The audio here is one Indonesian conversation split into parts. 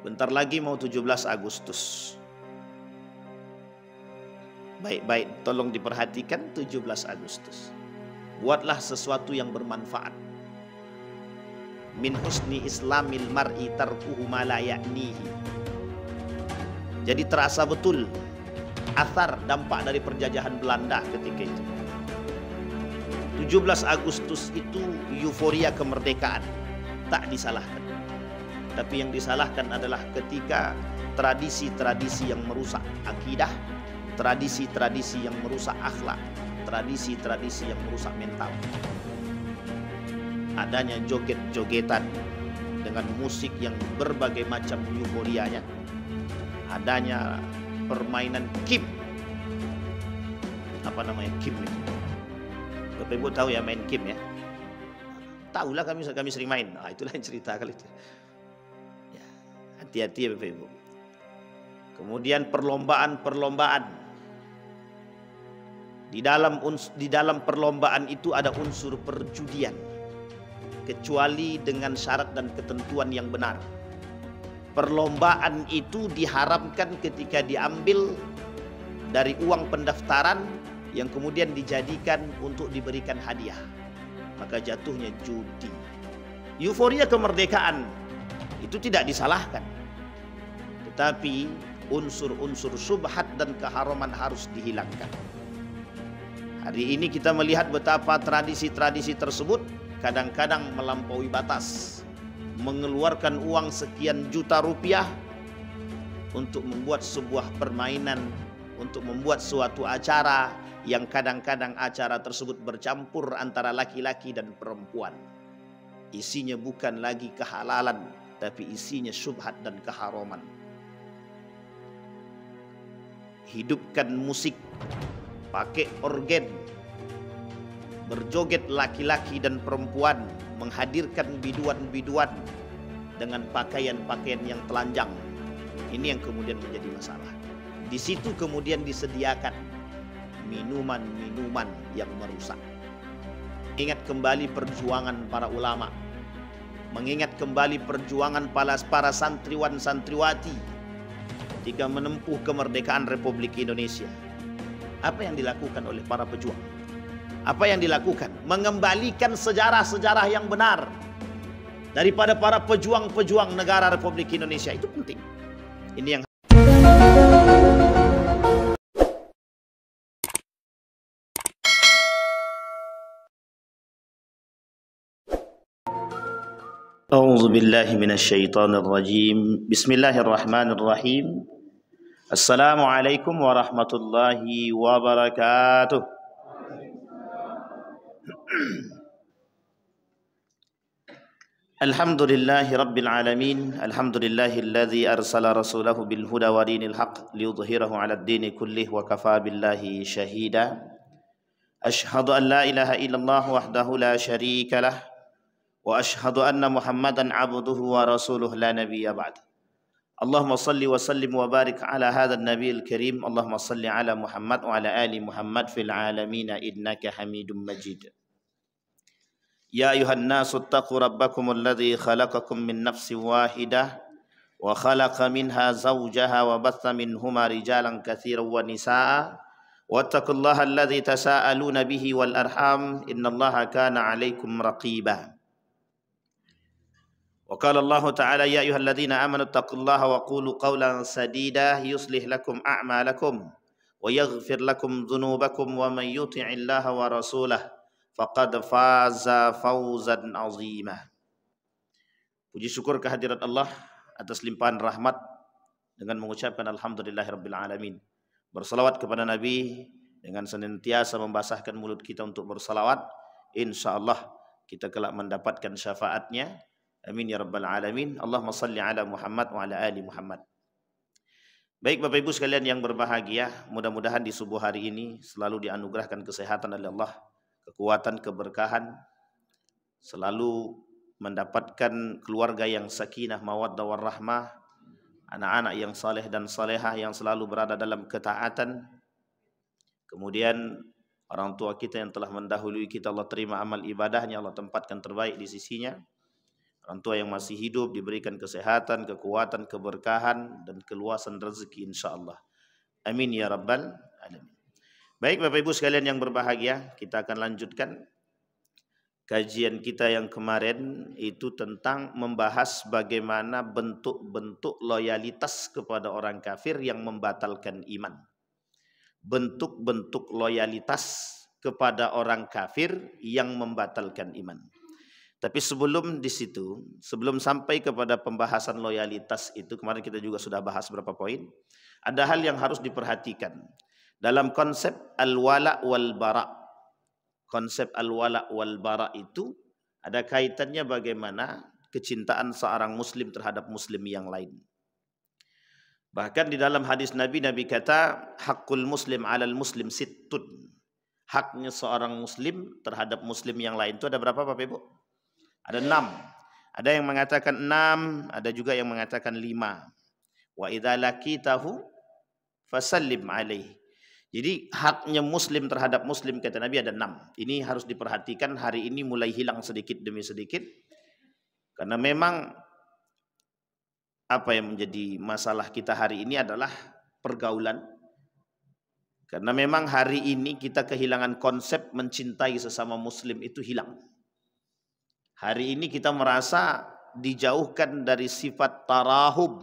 Bentar lagi mau 17 Agustus. Baik-baik, tolong diperhatikan 17 Agustus. Buatlah sesuatu yang bermanfaat. Min husni islamil mar'i tarkuhu ma la ya'nihi. Jadi terasa betul athar dampak dari penjajahan Belanda ketika itu. 17 Agustus itu euforia kemerdekaan, tak disalahkan. Tapi yang disalahkan adalah ketika tradisi-tradisi yang merusak akidah, tradisi-tradisi yang merusak akhlak, tradisi-tradisi yang merusak mental. Adanya joget-jogetan dengan musik yang berbagai macam euforianya. Adanya permainan kim. Apa namanya kim itu? Bapak Ibu tahu ya main kim ya? Tahulah kami sering main. Nah, itulah yang cerita kali itu. Ya, hati-hati ya Bapak Ibu. Kemudian perlombaan-perlombaan. Di dalam perlombaan itu ada unsur perjudian, kecuali dengan syarat dan ketentuan yang benar. Perlombaan itu diharamkan ketika diambil dari uang pendaftaran yang kemudian dijadikan untuk diberikan hadiah, maka jatuhnya judi. Euforia kemerdekaan itu tidak disalahkan, tetapi unsur-unsur syubhat dan keharaman harus dihilangkan. Hari ini kita melihat betapa tradisi-tradisi tersebut kadang-kadang melampaui batas, mengeluarkan uang sekian juta rupiah untuk membuat sebuah permainan, untuk membuat suatu acara yang kadang-kadang acara tersebut bercampur antara laki-laki dan perempuan. Isinya bukan lagi kehalalan, tapi isinya syubhat dan keharaman. Hidupkan musik, pakai organ, berjoget laki-laki dan perempuan, menghadirkan biduan-biduan dengan pakaian-pakaian yang telanjang. Ini yang kemudian menjadi masalah. Di situ kemudian disediakan minuman-minuman yang merusak. Ingat kembali perjuangan para ulama, mengingat kembali perjuangan para santriwan-santriwati ketika menempuh kemerdekaan Republik Indonesia. Apa yang dilakukan oleh para pejuang? Apa yang dilakukan? Mengembalikan sejarah-sejarah yang benar daripada para pejuang-pejuang negara Republik Indonesia. Itu penting. Ini yang A'udzu billahi minasyaitonir rajim. Bismillahirrahmanirrahim. Assalamualaikum warahmatullahi wabarakatuh. Alhamdulillahi rabbil alamin. Alhamdulillahilladzi arsala rasulahu bil huda wa dinil haqq liyudhhirahu 'alad dini kullih wa kafa billahi syahida. Asyhadu an la ilaha illallah wahdahu la syarika lah wa asyhadu anna Muhammadan 'abduhu wa rasuluhu la nabiyya ba'd. Allahumma salli wa sallim wa barik ala hadzal nabiyil karim. Allahumma salli ala Muhammad wa ala ali Muhammad fil alamin innaka Hamidum Majid. Ya ayuhan nasu attaqu rabbakum alladhi khalaqakum min nafsin wahidah wa khalaqa minha zawjaha wa batha minhuma rijalan katsiran wa nisaa wattaqullaha alladhi tasaaluna bihi wal arham innallaha kana 'alaikum raqiba. Wa qala Allah ta'ala ya ayyuhalladzina amanu taqullaha wa qulu qawlan sadida yuslih lakum a'malakum wa yaghfir lakum dhunubakum wa man yuti'illaha wa rasulahu faqad faza fawzan azimah. Puji syukur kehadirat Allah atas limpahan rahmat dengan mengucapkan alhamdulillahirabbil alamin. Bersalawat kepada Nabi dengan senantiasa membasahkan mulut kita untuk bersalawat. Insyaallah kita kelak mendapatkan syafaatnya. Amin ya rabbal alamin. Allahumma salli ala Muhammad wa ala ali Muhammad. Baik Bapak Ibu sekalian yang berbahagia, mudah-mudahan di subuh hari ini selalu dianugerahkan kesehatan oleh Allah, kekuatan, keberkahan, selalu mendapatkan keluarga yang sakinah, mawaddah warahmah, anak-anak yang saleh dan salehah yang selalu berada dalam ketaatan. Kemudian orang tua kita yang telah mendahului kita, Allah terima amal ibadahnya, Allah tempatkan terbaik di sisinya. Orang tua yang masih hidup diberikan kesehatan, kekuatan, keberkahan, dan keluasan rezeki insyaallah. Amin ya rabbal alamin. Baik Bapak Ibu sekalian yang berbahagia, kita akan lanjutkan kajian kita yang kemarin itu tentang membahas bagaimana bentuk-bentuk loyalitas kepada orang kafir yang membatalkan iman. Bentuk-bentuk loyalitas kepada orang kafir yang membatalkan iman. Tapi sebelum di situ, sebelum sampai kepada pembahasan loyalitas itu, kemarin kita juga sudah bahas beberapa poin. Ada hal yang harus diperhatikan dalam konsep al-wala wal bara. Konsep al-wala wal bara itu ada kaitannya bagaimana kecintaan seorang muslim terhadap muslim yang lain. Bahkan di dalam hadis Nabi kata hakul muslim alal muslim sittun. Haknya seorang muslim terhadap muslim yang lain itu ada berapa Bapak Ibu? Ada 6. Ada yang mengatakan 6, ada juga yang mengatakan 5. Wa idza laqitahu fasallim alaihi. Jadi haknya muslim terhadap muslim kata Nabi ada 6. Ini harus diperhatikan, hari ini mulai hilang sedikit demi sedikit. Karena memang apa yang menjadi masalah kita hari ini adalah pergaulan. Karena memang hari ini kita kehilangan konsep mencintai sesama muslim itu hilang. Hari ini kita merasa dijauhkan dari sifat tarahub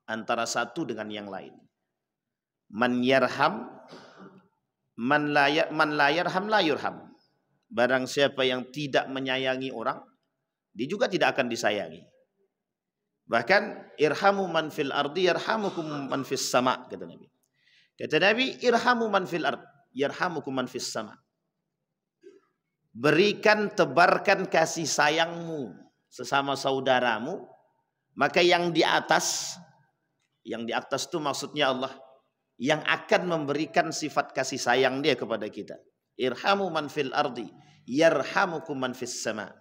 antara satu dengan yang lain. Man yarham, man la yarham la yurham. Barang siapa yang tidak menyayangi orang, dia juga tidak akan disayangi. Bahkan irhamu man fil ardi yarhamukum man fis sama, kata Nabi. Kata Nabi, irhamu man fil ard, yarhamukum man fis sama. Berikan, tebarkan kasih sayangmu sesama saudaramu, maka yang di atas itu maksudnya Allah, yang akan memberikan sifat kasih sayang dia kepada kita. Irhamu man fil ardi, yarhamukum man fis sama.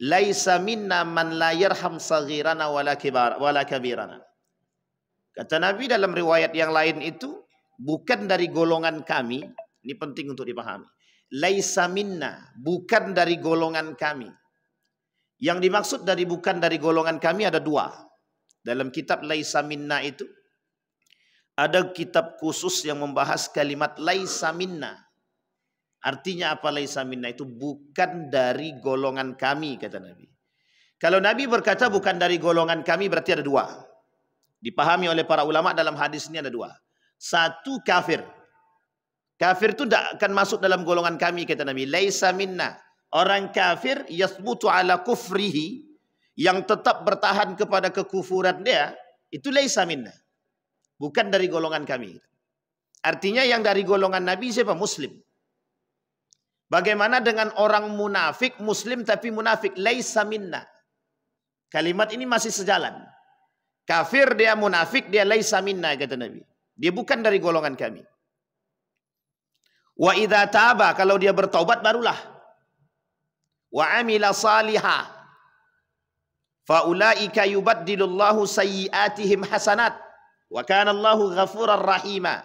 Laisa minna man la yarham saghirana wala kabirana. Kata Nabi dalam riwayat yang lain itu, bukan dari golongan kami, ini penting untuk dipahami. Laisa minna, bukan dari golongan kami. Yang dimaksud dari bukan dari golongan kami ada 2. Dalam kitab Laisa minna itu, ada kitab khusus yang membahas kalimat laisa minna. Artinya apa laisa minna itu? Bukan dari golongan kami, kata Nabi. Kalau Nabi berkata bukan dari golongan kami, berarti ada 2. Dipahami oleh para ulama dalam hadis ini ada 2. Satu kafir. Kafir itu tidak akan masuk dalam golongan kami, kata Nabi. Laisa minna. Orang kafir yasbutu ala kufrihi, yang tetap bertahan kepada kekufuran dia, itu laisa minna. Bukan dari golongan kami. Artinya yang dari golongan Nabi siapa? Muslim. Bagaimana dengan orang munafik, muslim tapi munafik? Laisa minna. Kalimat ini masih sejalan. Kafir dia munafik, dia laisa minna, kata Nabi. Dia bukan dari golongan kami. Wa idza taba, kalau dia bertaubat barulah. Wa amila salihah, fa ulaika yubaddilullahu sayyiatihim hasanat. Wa kana Allahu ghafurar rahima.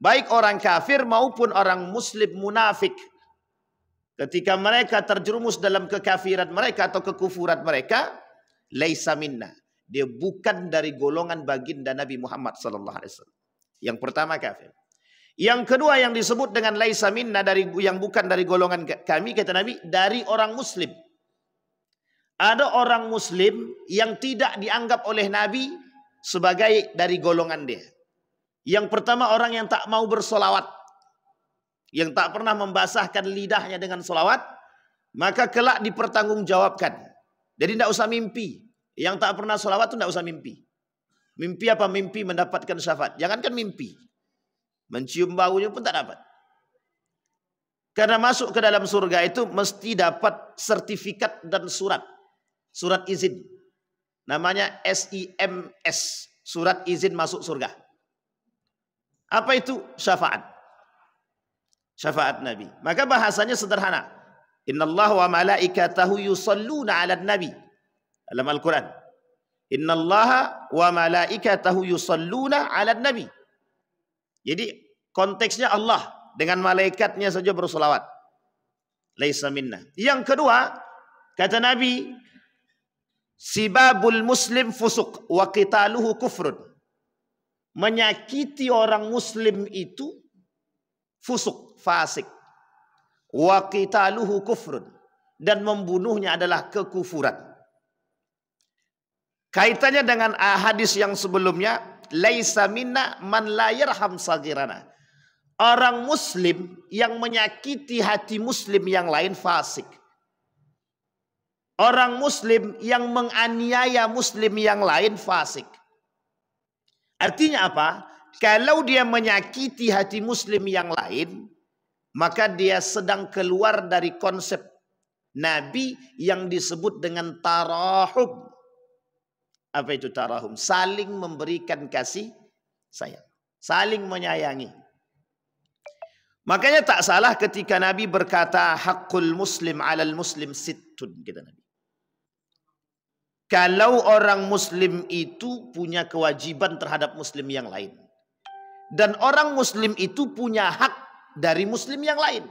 Baik orang kafir maupun orang muslim munafik, ketika mereka terjerumus dalam kekafiran mereka atau kekufuran mereka, laisa minna. Dia bukan dari golongan baginda Nabi Muhammad SAW. Yang pertama kafir. Yang kedua yang disebut dengan laisa minna, dari yang bukan dari golongan kami, kata Nabi, dari orang muslim. Ada orang muslim yang tidak dianggap oleh Nabi sebagai dari golongan dia. Yang pertama orang yang tak mau bersolawat, yang tak pernah membasahkan lidahnya dengan solawat, maka kelak dipertanggungjawabkan. Jadi tidak usah mimpi. Yang tak pernah solawat itu tidak usah mimpi. Mimpi apa? Mimpi mendapatkan syafaat. Jangankan mimpi, mencium baunya pun tak dapat. Karena masuk ke dalam surga itu mesti dapat sertifikat dan surat. Surat izin. Namanya SIMS. Surat izin masuk surga. Apa itu? Syafaat. Syafaat Nabi. Maka bahasanya sederhana. Innallaha wa malaikatahu yusalluna 'alan nabi. Dalam Al-Quran. Innallaha wa malaikatahu yusalluna 'alan nabi. Jadi konteksnya Allah dengan malaikatnya saja bersolawat. Laisa minna. Yang kedua, kata Nabi, Sibabul muslim fusuq wa qitaluhu kufrun. Menyakiti orang muslim itu fusuk, fasik. Wa qitaluhu kufrun. Dan membunuhnya adalah kekufuran. Kaitannya dengan hadis yang sebelumnya, laisa minna man la yarham sagirana. Orang muslim yang menyakiti hati muslim yang lain fasik. Orang muslim yang menganiaya muslim yang lain fasik. Artinya apa? Kalau dia menyakiti hati muslim yang lain, maka dia sedang keluar dari konsep Nabi yang disebut dengan tarahum. Apa itu tarahum? Saling memberikan kasih sayang. Saling menyayangi. Makanya tak salah ketika Nabi berkata haqqul muslim 'alal muslim sittun, kata Nabi. Kalau orang muslim itu punya kewajiban terhadap muslim yang lain. Dan orang muslim itu punya hak dari muslim yang lain.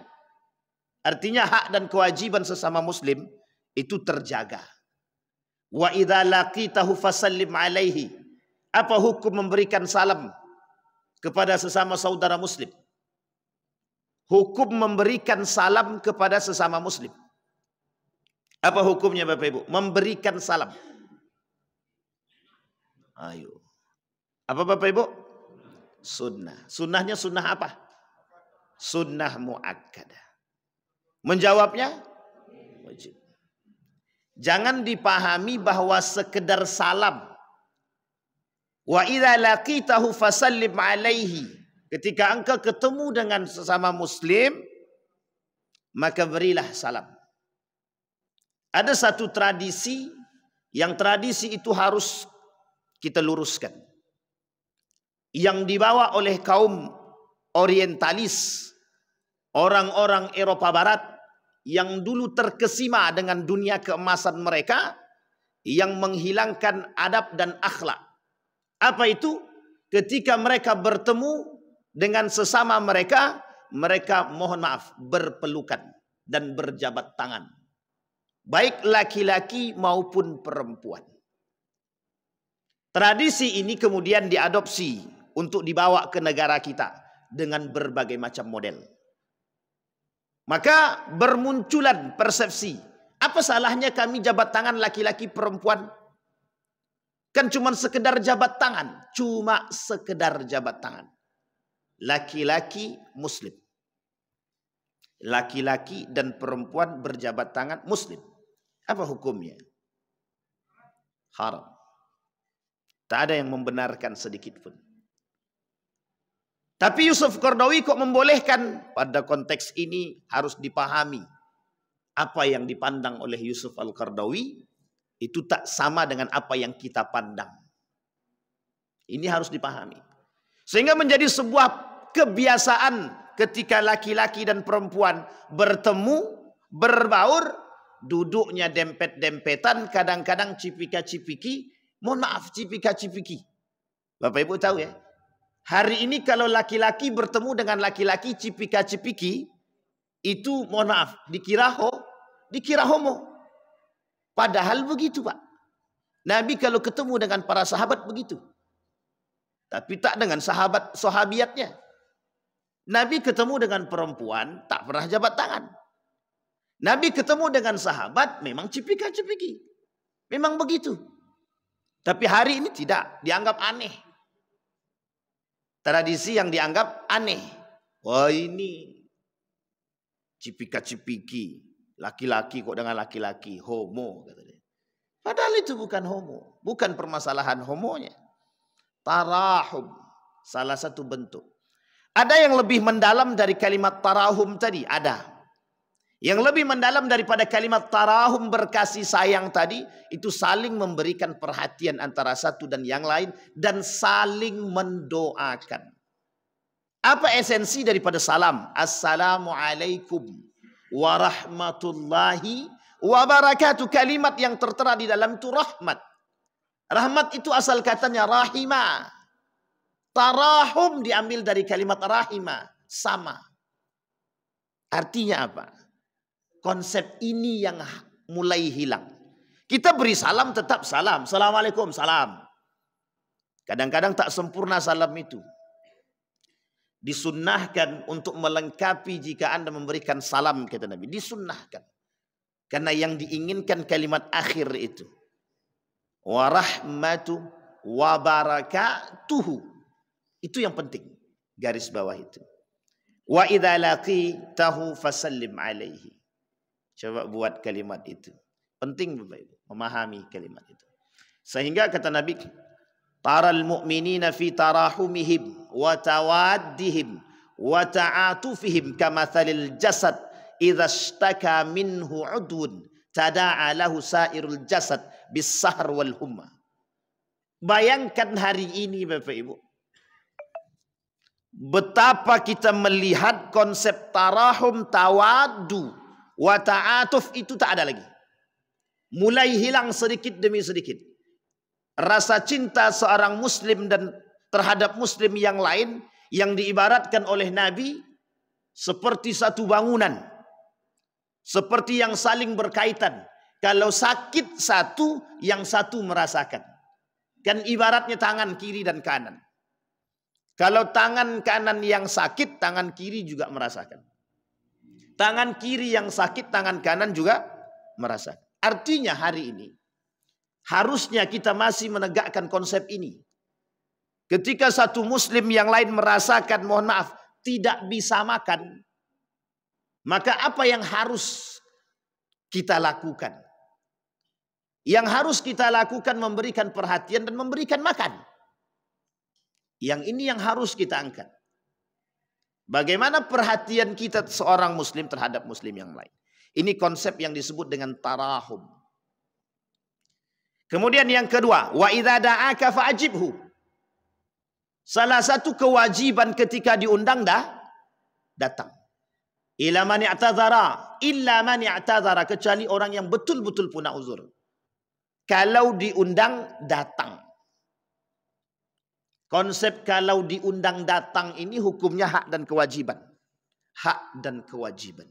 Artinya hak dan kewajiban sesama muslim itu terjaga. Wa idza laqitahu fasallim alaihi. Apa hukum memberikan salam kepada sesama saudara muslim? Hukum memberikan salam kepada sesama muslim. Apa hukumnya Bapak Ibu? Memberikan salam. Ayo. Apa Bapak Ibu? Sunnah. Sunnahnya sunnah apa? Sunnah muakkadah. Menjawabnya wajib. Jangan dipahami bahwa sekedar salam. Wa idza laqitahu fasallim alaihi. Ketika engkau ketemu dengan sesama muslim, maka berilah salam. Ada satu tradisi, yang tradisi itu harus kita luruskan. Yang dibawa oleh kaum orientalis, orang-orang Eropa Barat, yang dulu terkesima dengan dunia keemasan mereka, yang menghilangkan adab dan akhlak. Apa itu? Ketika mereka bertemu dengan sesama mereka, mereka mohon maaf, berpelukan dan berjabat tangan. Baik laki-laki maupun perempuan. Tradisi ini kemudian diadopsi untuk dibawa ke negara kita dengan berbagai macam model. Maka bermunculan persepsi, apa salahnya kami jabat tangan laki-laki perempuan? Kan cuma sekedar jabat tangan, cuma sekedar jabat tangan. Laki-laki muslim. Laki-laki dan perempuan berjabat tangan muslim. Apa hukumnya? Haram. Tak ada yang membenarkan sedikit pun. Tapi Yusuf Qaradawi kok membolehkan? Pada konteks ini harus dipahami. Apa yang dipandang oleh Yusuf Al-Qaradawi itu tak sama dengan apa yang kita pandang. Ini harus dipahami. Sehingga menjadi sebuah kebiasaan ketika laki-laki dan perempuan bertemu, berbaur, duduknya dempet-dempetan, kadang-kadang cipika-cipiki. Mohon maaf, cipika-cipiki. Bapak Ibu tahu ya? Hari ini kalau laki-laki bertemu dengan laki-laki cipika-cipiki, itu mohon maaf, dikira homo. Padahal begitu Pak. Nabi kalau ketemu dengan para sahabat begitu. Tapi tak dengan sahabiatnya. Nabi ketemu dengan perempuan tak pernah jabat tangan. Nabi ketemu dengan sahabat memang cipika-cipiki. Memang begitu. Tapi hari ini tidak, dianggap aneh. Tradisi yang dianggap aneh. Wah ini cipika-cipiki. Laki-laki kok dengan laki-laki. Homo katanya. Padahal itu bukan homo. Bukan permasalahan homonya. Tarahum. Salah satu bentuk. Ada yang lebih mendalam dari kalimat tarahum tadi? Ada. Yang lebih mendalam daripada kalimat tarahum berkasih sayang tadi, itu saling memberikan perhatian antara satu dan yang lain, dan saling mendoakan. Apa esensi daripada salam? Assalamualaikum warahmatullahi wabarakatuh. Kalimat yang tertera di dalam itu rahmat. Rahmat itu asal katanya rahimah. Tarahum diambil dari kalimat rahimah, sama. Artinya apa? Konsep ini yang mulai hilang. Kita beri salam tetap salam. Assalamualaikum, salam. Kadang-kadang tak sempurna salam itu. Disunnahkan untuk melengkapi jika Anda memberikan salam, kata Nabi. Disunnahkan. Karena yang diinginkan kalimat akhir itu. Warahmatu wabarakatuhu. Itu yang penting. Garis bawah itu. Wa idza laqitahu fasallim alaihi. Coba buat kalimat itu. Penting Bapak Ibu memahami kalimat itu. Sehingga kata Nabi, taral mu'minina fi tarahumihim wa tawaddihim wa ta'atufihim kamathalil jasad idza ishtaka minhu udwun tada'a lahu sairul jasad bis-sahr wal humma. Bayangkan hari ini Bapak Ibu, betapa kita melihat konsep tarahum, tawaddu, wa ta'atuf itu tak ada lagi. Mulai hilang sedikit demi sedikit. Rasa cinta seorang muslim dan terhadap muslim yang lain yang diibaratkan oleh Nabi seperti satu bangunan. Seperti yang saling berkaitan. Kalau sakit satu, yang satu merasakan. Kan ibaratnya tangan kiri dan kanan. Kalau tangan kanan yang sakit, tangan kiri juga merasakan. Tangan kiri yang sakit, tangan kanan juga merasakan. Artinya hari ini, harusnya kita masih menegakkan konsep ini. Ketika satu muslim yang lain merasakan, mohon maaf, tidak bisa makan, maka apa yang harus kita lakukan? Yang harus kita lakukan memberikan perhatian dan memberikan makan. Yang ini yang harus kita angkat. Bagaimana perhatian kita seorang muslim terhadap muslim yang lain. Ini konsep yang disebut dengan tarahum. Kemudian yang kedua, wa idza da'aka fa'ajibhu. Salah satu kewajiban ketika diundang datang. Ila man i'tadzara, illa man i'tadzara, kecuali orang yang betul-betul punya uzur. Kalau diundang datang. Konsep kalau diundang datang ini hukumnya hak dan kewajiban. Hak dan kewajiban.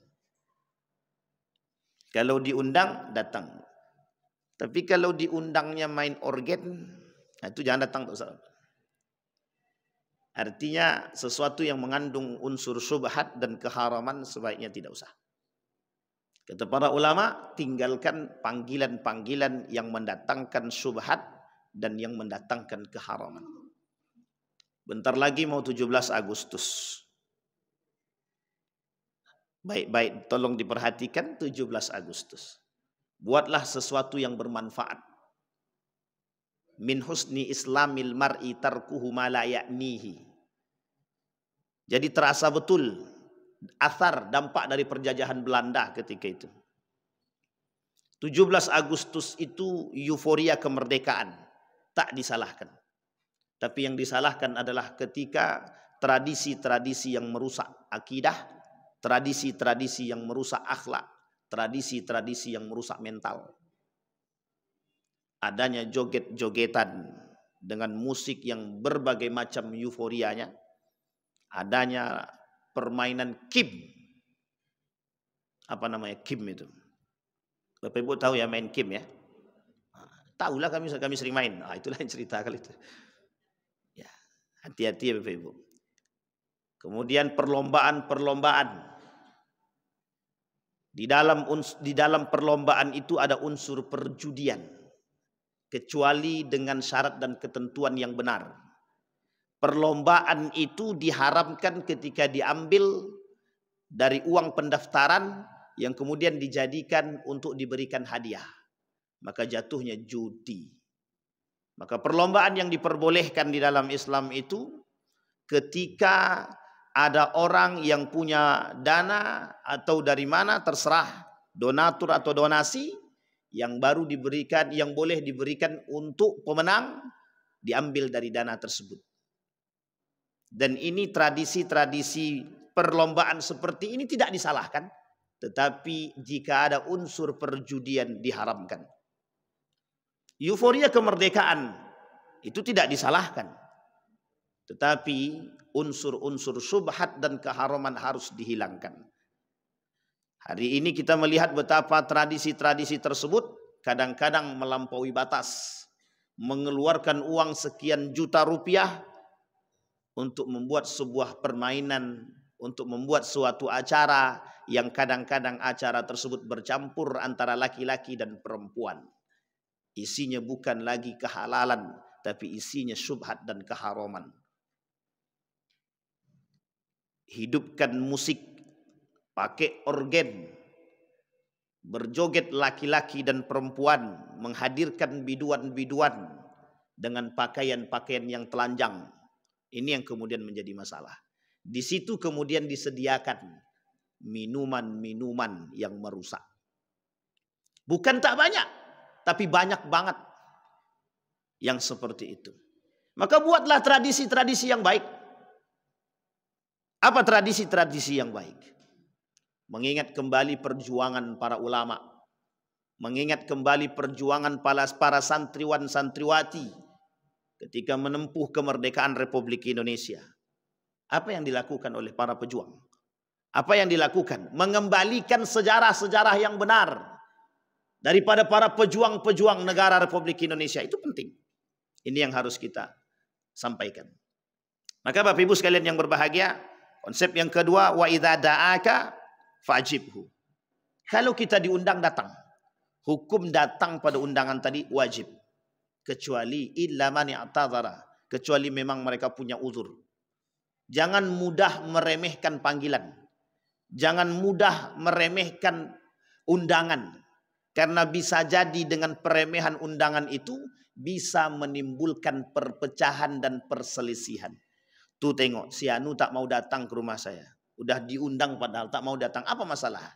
Kalau diundang datang. Tapi kalau diundangnya main organ, itu jangan datang. Artinya sesuatu yang mengandung unsur syubhat dan keharaman sebaiknya tidak usah. Kata para ulama, tinggalkan panggilan-panggilan yang mendatangkan syubhat dan yang mendatangkan keharaman. Bentar lagi mau 17 Agustus. Baik-baik, tolong diperhatikan 17 Agustus. Buatlah sesuatu yang bermanfaat. Min husni islamil mar'i tarkuhu ma la ya'nihi. Jadi terasa betul athar dampak dari penjajahan Belanda ketika itu. 17 Agustus itu euforia kemerdekaan. Tak disalahkan. Tapi yang disalahkan adalah ketika tradisi-tradisi yang merusak akidah, tradisi-tradisi yang merusak akhlak, tradisi-tradisi yang merusak mental. Adanya joget-jogetan dengan musik yang berbagai macam euforianya. Adanya permainan kim. Apa namanya kim itu? Bapak Ibu tahu ya main kim ya? Tahulah kami sering main. Itulah yang cerita kali itu. Ya, hati-hati ya Bapak Ibu. Kemudian perlombaan-perlombaan. Di dalam perlombaan itu ada unsur perjudian. Kecuali dengan syarat dan ketentuan yang benar. Perlombaan itu diharamkan ketika diambil dari uang pendaftaran yang kemudian dijadikan untuk diberikan hadiah. Maka jatuhnya judi. Maka perlombaan yang diperbolehkan di dalam Islam itu ketika ada orang yang punya dana atau dari mana terserah, donatur atau donasi yang baru diberikan, yang boleh diberikan untuk pemenang diambil dari dana tersebut. Dan ini tradisi-tradisi perlombaan seperti ini tidak disalahkan, tetapi jika ada unsur perjudian diharamkan. Euforia kemerdekaan itu tidak disalahkan, tetapi unsur-unsur syubhat dan keharaman harus dihilangkan. Hari ini kita melihat betapa tradisi-tradisi tersebut kadang-kadang melampaui batas, mengeluarkan uang sekian juta rupiah untuk membuat sebuah permainan, untuk membuat suatu acara yang kadang-kadang acara tersebut bercampur antara laki-laki dan perempuan. Isinya bukan lagi kehalalan, tapi isinya syubhat dan keharaman. Hidupkan musik, pakai organ, berjoget laki-laki dan perempuan, menghadirkan biduan-biduan dengan pakaian-pakaian yang telanjang. Ini yang kemudian menjadi masalah. Di situ kemudian disediakan minuman-minuman yang merusak. Bukan tak banyak, tapi banyak banget yang seperti itu. Maka buatlah tradisi-tradisi yang baik. Apa tradisi-tradisi yang baik? Mengingat kembali perjuangan para ulama, mengingat kembali perjuangan para santriwan-santriwati ketika menempuh kemerdekaan Republik Indonesia. Apa yang dilakukan oleh para pejuang? Apa yang dilakukan? Mengembalikan sejarah-sejarah yang benar daripada para pejuang-pejuang negara Republik Indonesia. Itu penting. Ini yang harus kita sampaikan. Maka Bapak Ibu sekalian yang berbahagia, konsep yang kedua, wa idza da'aka fa'jibhu. Kalau kita diundang, datang. Hukum datang pada undangan tadi wajib. Kecuali illa man i'tadzara, kecuali memang mereka punya uzur. Jangan mudah meremehkan panggilan. Jangan mudah meremehkan undangan. Karena bisa jadi dengan peremehan undangan itu bisa menimbulkan perpecahan dan perselisihan. Tuh tengok, si Anu tak mau datang ke rumah saya. Udah diundang padahal tak mau datang. Apa masalah?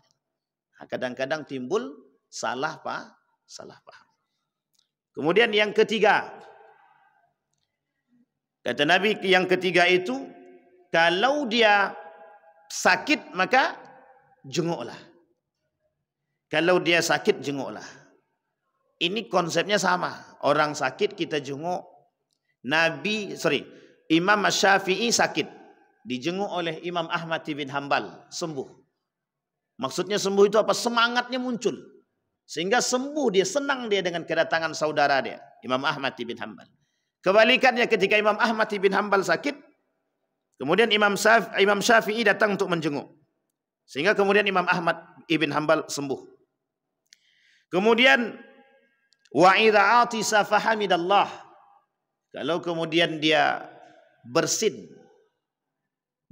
Kadang-kadang timbul salah paham. Kemudian yang ketiga, kata Nabi yang ketiga itu, kalau dia sakit maka jenguklah. Kalau dia sakit jenguklah. Ini konsepnya sama. Orang sakit kita jenguk. Imam Syafi'i sakit, dijenguk oleh Imam Ahmad bin Hanbal, sembuh. Maksudnya sembuh itu apa? Semangatnya muncul. Sehingga sembuh dia, senang dia dengan kedatangan saudara dia, Imam Ahmad bin Hanbal. Kebalikannya ketika Imam Ahmad bin Hanbal sakit, kemudian Imam Syafi'i datang untuk menjenguk. Sehingga kemudian Imam Ahmad bin Hanbal sembuh. Kemudian wa idza atisa fahamidallah. Kalau kemudian dia bersin,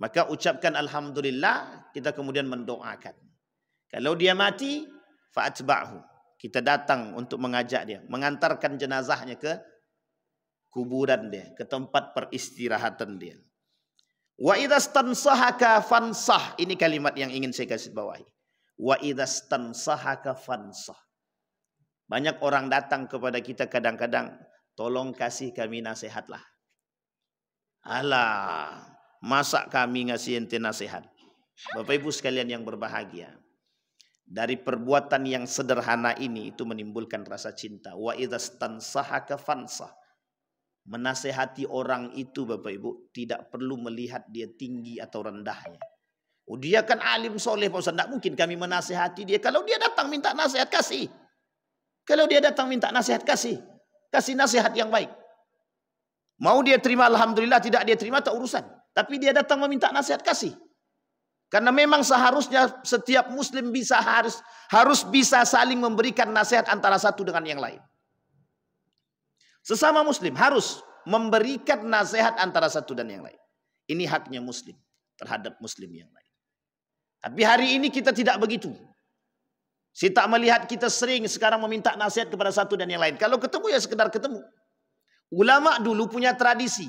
maka ucapkan alhamdulillah, kita kemudian mendoakan. Kalau dia mati, fa'atba'hu, kita datang untuk mengajak dia, mengantarkan jenazahnya ke kuburan dia, ke tempat peristirahatan dia. Wa idzastansahaka fansah, ini kalimat yang ingin saya kasih bawahi. Wa idzastansahaka fansah. Banyak orang datang kepada kita kadang-kadang, tolong kasih kami nasihatlah. Alah, masa kami ngasih ente nasihat? Bapak Ibu sekalian yang berbahagia, dari perbuatan yang sederhana ini itu menimbulkan rasa cinta. Wa idzastansahaka fansah. Menasehati orang itu Bapak Ibu tidak perlu melihat dia tinggi atau rendahnya. Oh, dia kan alim soleh Pak Ustaz, tidak mungkin kami menasehati dia. Kalau dia datang minta nasihat, kasih. Kalau dia datang minta nasihat, kasih. Kasih nasihat yang baik. Mau dia terima alhamdulillah, tidak dia terima tak urusan. Tapi dia datang meminta nasihat, kasih. Karena memang seharusnya setiap muslim harus bisa saling memberikan nasihat antara satu dengan yang lain. Sesama muslim harus memberikan nasihat antara satu dan yang lain. Ini haknya muslim terhadap muslim yang lain. Tapi hari ini kita tidak begitu. Saya tak melihat kita sering sekarang meminta nasihat kepada satu dan yang lain. Kalau ketemu ya sekedar ketemu. Ulama dulu punya tradisi.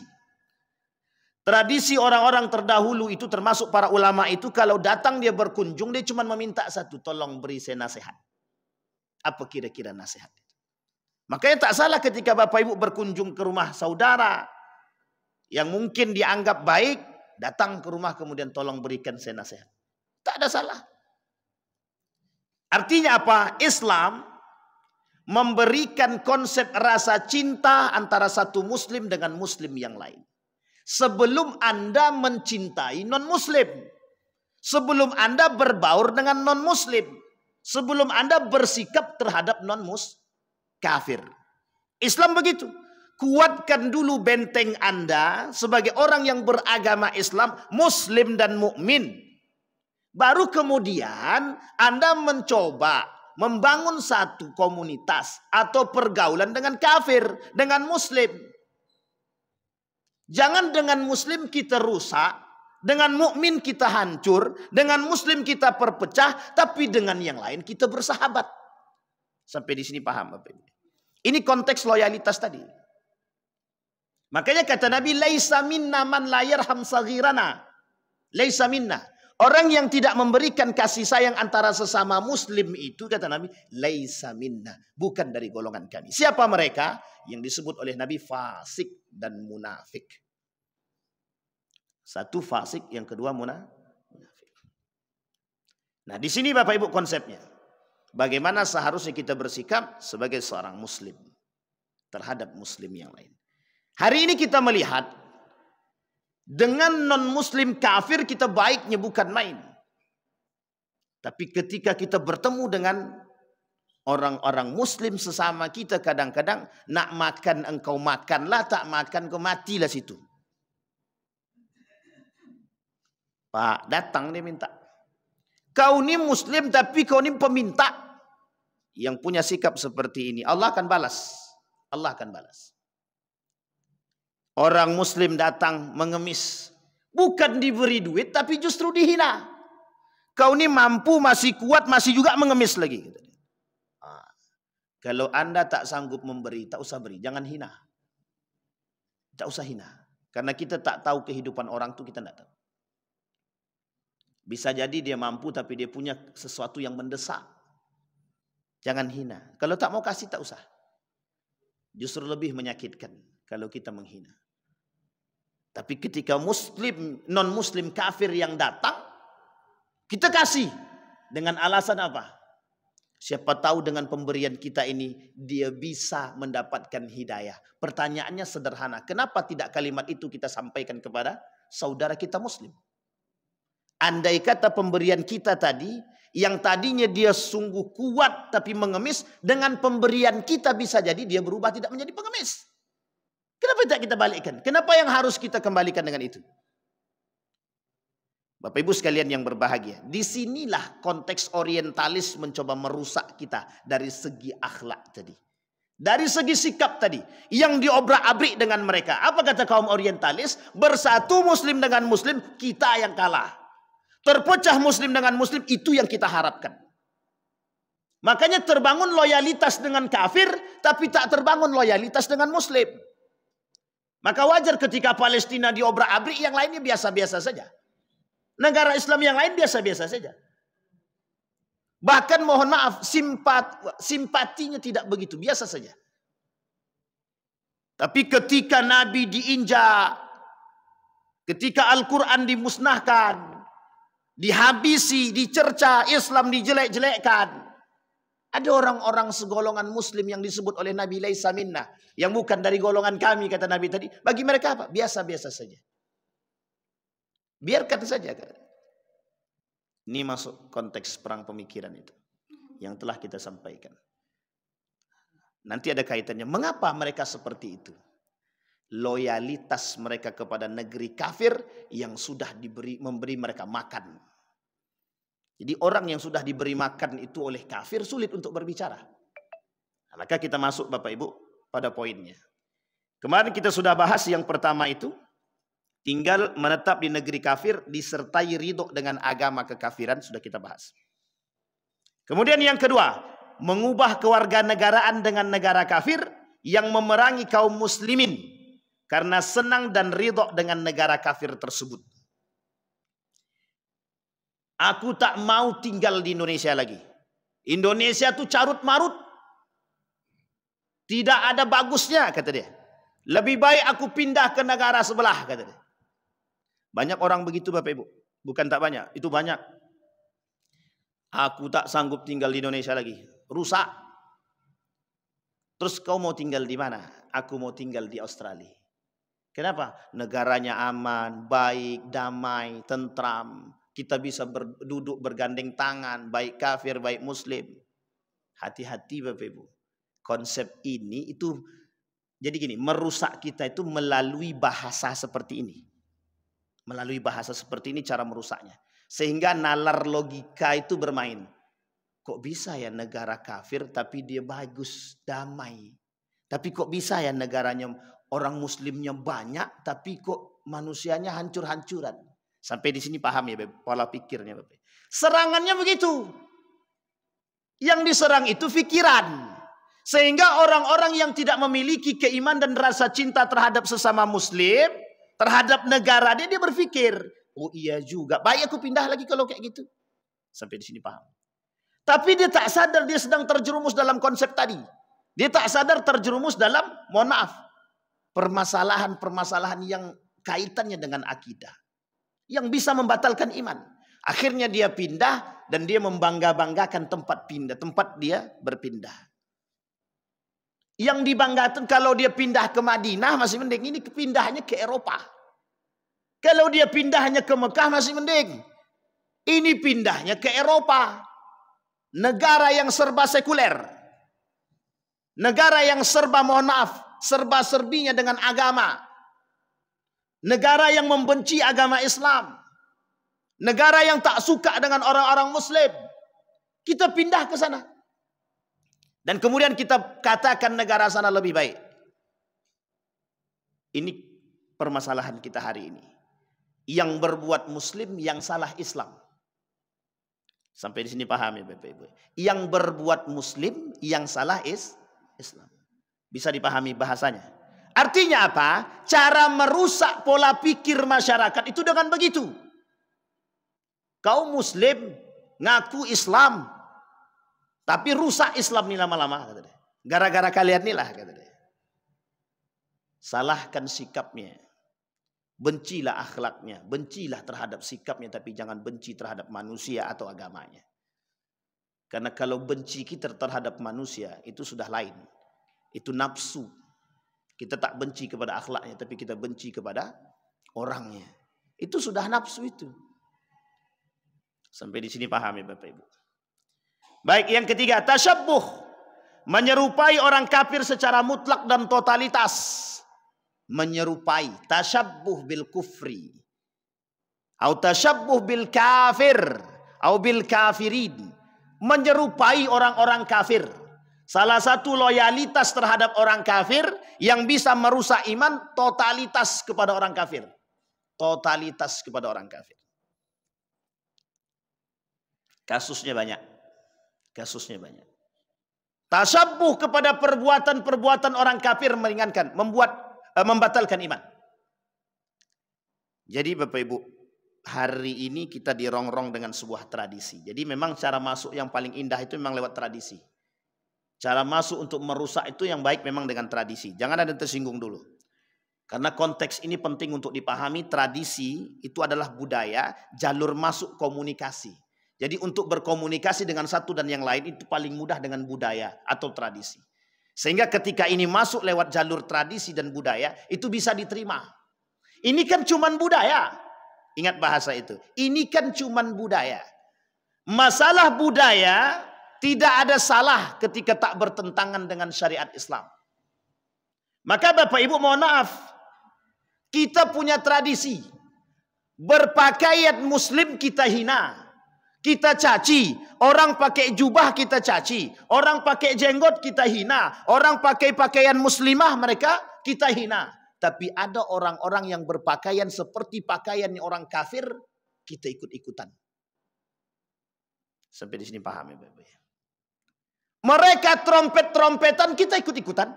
Tradisi orang-orang terdahulu itu termasuk para ulama itu kalau datang dia berkunjung dia cuma meminta satu, tolong beri saya nasihat. Apa kira-kira nasihat itu? Makanya tak salah ketika Bapak Ibu berkunjung ke rumah saudara yang mungkin dianggap baik, datang ke rumah kemudian tolong berikan saya nasihat. Tak ada salah. Artinya apa? Islam memberikan konsep rasa cinta antara satu muslim dengan muslim yang lain. Sebelum Anda mencintai non-muslim. Sebelum Anda berbaur dengan non-muslim. Sebelum Anda bersikap terhadap non-muslim. kafir. Islam begitu. Kuatkan dulu benteng Anda sebagai orang yang beragama Islam, Muslim dan mukmin. Baru kemudian Anda mencoba membangun satu komunitas atau pergaulan dengan kafir, dengan Muslim. Jangan dengan Muslim kita rusak, dengan mukmin kita hancur, dengan Muslim kita perpecah, tapi dengan yang lain kita bersahabat. Sampai di sini paham Bapak Ibu? Ini konteks loyalitas tadi. Makanya kata Nabi, laisa minna man la yarham saghirana. Laisa minna. Orang yang tidak memberikan kasih sayang antara sesama muslim itu, kata Nabi, laisa minna. Bukan dari golongan kami. Siapa mereka? Yang disebut oleh Nabi fasik dan munafik. Satu fasik, yang kedua munafik. Nah, di sini Bapak Ibu konsepnya. Bagaimana seharusnya kita bersikap sebagai seorang muslim terhadap muslim yang lain. Hari ini kita melihat dengan non-muslim kafir kita baiknya bukan main. Tapi ketika kita bertemu dengan orang-orang muslim sesama kita, kadang-kadang nak makan engkau makanlah, tak makan kau matilah situ. Pak, datang dia minta. Kau ni muslim tapi kau ni peminta. Yang punya sikap seperti ini, Allah akan balas. Allah akan balas. Orang muslim datang mengemis. Bukan diberi duit, tapi justru dihina. Kau ni mampu, masih kuat, masih juga mengemis lagi. Kalau Anda tak sanggup memberi, tak usah beri. Jangan hina. Tak usah hina. Karena kita tak tahu kehidupan orang itu, kita tak tahu. Bisa jadi dia mampu, tapi dia punya sesuatu yang mendesak. Jangan hina. Kalau tak mau kasih, tak usah. Justru lebih menyakitkan kalau kita menghina. Tapi ketika muslim, non-muslim kafir yang datang, kita kasih. Dengan alasan apa? Siapa tahu dengan pemberian kita ini, dia bisa mendapatkan hidayah. Pertanyaannya sederhana. Kenapa tidak kalimat itu kita sampaikan kepada saudara kita muslim? Andai kata pemberian kita tadi, yang tadinya dia sungguh kuat tapi mengemis, dengan pemberian kita bisa jadi dia berubah tidak menjadi pengemis. Kenapa tidak kita balikkan? Kenapa yang harus kita kembalikan dengan itu? Bapak Ibu sekalian yang berbahagia, disinilah konteks orientalis mencoba merusak kita dari segi akhlak tadi. Dari segi sikap tadi, yang diobrak-abrik dengan mereka. Apa kata kaum orientalis? Bersatu muslim dengan muslim, kita yang kalah. Terpecah muslim dengan muslim, itu yang kita harapkan. Makanya terbangun loyalitas dengan kafir, tapi tak terbangun loyalitas dengan muslim. Maka wajar ketika Palestina diobrak-abrik, yang lainnya biasa-biasa saja. Negara Islam yang lain biasa-biasa saja. Bahkan mohon maaf, simpatinya tidak begitu, biasa saja. Tapi ketika Nabi diinjak, ketika Al-Quran dimusnahkan, dihabisi, dicerca, Islam dijelek-jelekkan, ada orang-orang segolongan muslim yang disebut oleh Nabi laisa minna, yang bukan dari golongan kami, kata Nabi tadi. Bagi mereka apa? Biasa-biasa saja. Biarkan saja. Ini masuk konteks perang pemikiran itu yang telah kita sampaikan. Nanti ada kaitannya. Mengapa mereka seperti itu? Loyalitas mereka kepada negeri kafir yang sudah memberi mereka makan. Jadi orang yang sudah diberi makan itu oleh kafir sulit untuk berbicara. Nah, maka kita masuk Bapak Ibu pada poinnya. Kemarin kita sudah bahas yang pertama itu, tinggal menetap di negeri kafir disertai ridho dengan agama kekafiran, sudah kita bahas. Kemudian yang kedua, mengubah kewarganegaraan dengan negara kafir yang memerangi kaum muslimin karena senang dan ridho dengan negara kafir tersebut. Aku tak mau tinggal di Indonesia lagi. Indonesia tuh carut marut. Tidak ada bagusnya, kata dia. Lebih baik aku pindah ke negara sebelah, kata dia. Banyak orang begitu Bapak Ibu. Bukan tak banyak, itu banyak. Aku tak sanggup tinggal di Indonesia lagi. Rusak. Terus kau mau tinggal di mana? Aku mau tinggal di Australia. Kenapa? Negaranya aman, baik, damai, tentram. Kita bisa duduk bergandeng tangan, baik kafir, baik muslim. Hati-hati Bapak Ibu. konsep ini itu jadi gini, merusak kita itu melalui bahasa seperti ini. Melalui bahasa seperti ini cara merusaknya. Sehingga nalar logika itu bermain. Kok bisa ya negara kafir tapi dia bagus, damai. Tapi kok bisa ya negaranya orang muslimnya banyak tapi kok manusianya hancur-hancuran. Sampai di sini paham ya pola pikirnya Bapak. Serangannya begitu. Yang diserang itu pikiran. Sehingga orang-orang yang tidak memiliki keimanan dan rasa cinta terhadap sesama muslim, terhadap negara dia berpikir, oh iya juga, baik aku pindah lagi kalau kayak gitu. Sampai di sini paham. Tapi dia tak sadar dia sedang terjerumus dalam konsep tadi. Dia tak sadar terjerumus dalam, mohon maaf, permasalahan-permasalahan yang kaitannya dengan akidah. Yang bisa membatalkan iman. Akhirnya dia pindah dan dia membangga-banggakan tempat dia berpindah. Yang dibanggakan kalau dia pindah ke Madinah masih mending, ini pindahnya ke Eropa. Kalau dia pindahnya ke Mekah masih mending. Ini pindahnya ke Eropa. Negara yang serba sekuler. Negara yang serba, mohon maaf, serba-serbinya dengan agama. Negara yang membenci agama Islam. Negara yang tak suka dengan orang-orang muslim. Kita pindah ke sana. Dan kemudian kita katakan negara sana lebih baik. Ini permasalahan kita hari ini. Yang berbuat muslim, yang salah Islam. Sampai di sini paham ya Bapak Ibu. Yang berbuat muslim, yang salah Islam. Bisa dipahami bahasanya. Artinya apa? Cara merusak pola pikir masyarakat itu dengan begitu. Kaum muslim ngaku Islam, tapi rusak Islam ini lama-lama. Gara-gara kalian inilah. Salahkan sikapnya. Bencilah akhlaknya. Bencilah terhadap sikapnya. Tapi jangan benci terhadap manusia atau agamanya. Karena kalau benci kita terhadap manusia itu sudah lain. Itu nafsu. Kita tak benci kepada akhlaknya. Tapi kita benci kepada orangnya. Itu sudah nafsu itu. Sampai di sini paham ya Bapak Ibu. Baik, yang ketiga, tasyabbuh. Menyerupai orang kafir secara mutlak dan totalitas. Menyerupai, tasyabbuh bil kufri. Atau tasyabbuh bil kafir. Atau bil kafirin. Menyerupai orang-orang kafir. Salah satu loyalitas terhadap orang kafir yang bisa merusak iman, totalitas kepada orang kafir. Totalitas kepada orang kafir. Kasusnya banyak. Kasusnya banyak. Tasyabbuh kepada perbuatan-perbuatan orang kafir meringankan, membatalkan iman. Jadi Bapak Ibu, hari ini kita dirongrong dengan sebuah tradisi. Jadi memang cara masuk yang paling indah itu memang lewat tradisi. Cara masuk untuk merusak itu yang baik memang dengan tradisi. Jangan ada yang tersinggung dulu. Karena konteks ini penting untuk dipahami. Tradisi itu adalah budaya, jalur masuk komunikasi. Jadi untuk berkomunikasi dengan satu dan yang lain itu paling mudah dengan budaya atau tradisi. Sehingga ketika ini masuk lewat jalur tradisi dan budaya, itu bisa diterima. Ini kan cuman budaya. Ingat bahasa itu. Ini kan cuman budaya. Masalah budaya tidak ada salah ketika tak bertentangan dengan syariat Islam. Maka Bapak Ibu mohon maaf. Kita punya tradisi. Berpakaian muslim kita hina. Kita caci. Orang pakai jubah kita caci. Orang pakai jenggot kita hina. Orang pakai pakaian muslimah mereka kita hina. Tapi ada orang-orang yang berpakaian seperti pakaian orang kafir. Kita ikut-ikutan. Sampai di sini paham ya Bapak? Mereka trompet-trompetan kita ikut-ikutan.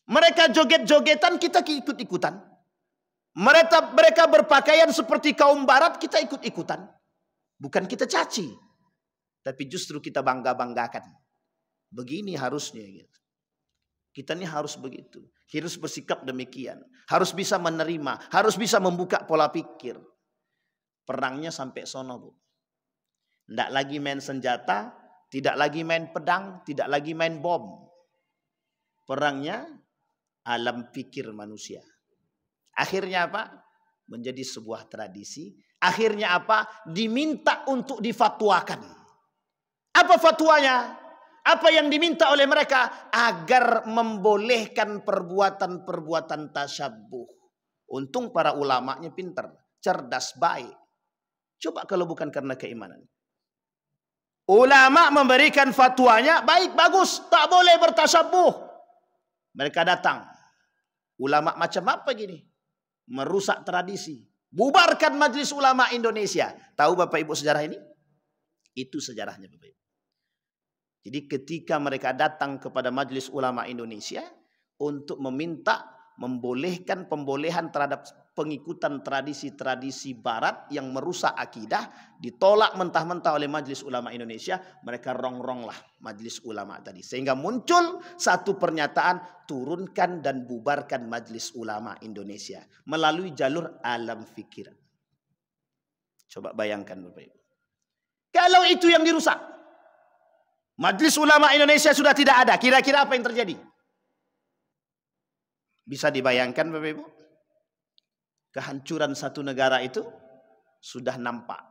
Mereka joget-jogetan kita ikut-ikutan. Mereka berpakaian seperti kaum barat kita ikut-ikutan. Bukan kita caci. Tapi justru kita bangga-banggakan. Begini harusnya. Gitu. Kita ini harus begitu. Harus bersikap demikian. Harus bisa menerima. Harus bisa membuka pola pikir. Perangnya sampai sono Bu. Tidak lagi main senjata. Tidak lagi main pedang. Tidak lagi main bom. Perangnya alam pikir manusia. Akhirnya apa? Menjadi sebuah tradisi. Akhirnya apa? Diminta untuk difatwakan. Apa fatwanya? Apa yang diminta oleh mereka? Agar membolehkan perbuatan-perbuatan tasyabbuh. Untung para ulamanya pintar, cerdas, baik. Coba kalau bukan karena keimanan. Ulama memberikan fatwanya, baik, bagus, tak boleh bertasyabbuh. Mereka datang. Ulama macam apa gini? Merusak tradisi. Bubarkan Majelis Ulama Indonesia. Tahu Bapak Ibu sejarah ini? Itu sejarahnya Bapak Ibu. Jadi ketika mereka datang kepada Majelis Ulama Indonesia untuk meminta membolehkan pembolehan terhadap pengikutan tradisi-tradisi barat yang merusak akidah, ditolak mentah-mentah oleh Majelis Ulama Indonesia, mereka rongronglah Majelis Ulama tadi. Sehingga muncul satu pernyataan, turunkan dan bubarkan Majelis Ulama Indonesia melalui jalur alam fikir. Coba bayangkan Bapak Ibu. Kalau itu yang dirusak, Majelis Ulama Indonesia sudah tidak ada, kira-kira apa yang terjadi? Bisa dibayangkan Bapak Ibu? Kehancuran satu negara itu sudah nampak.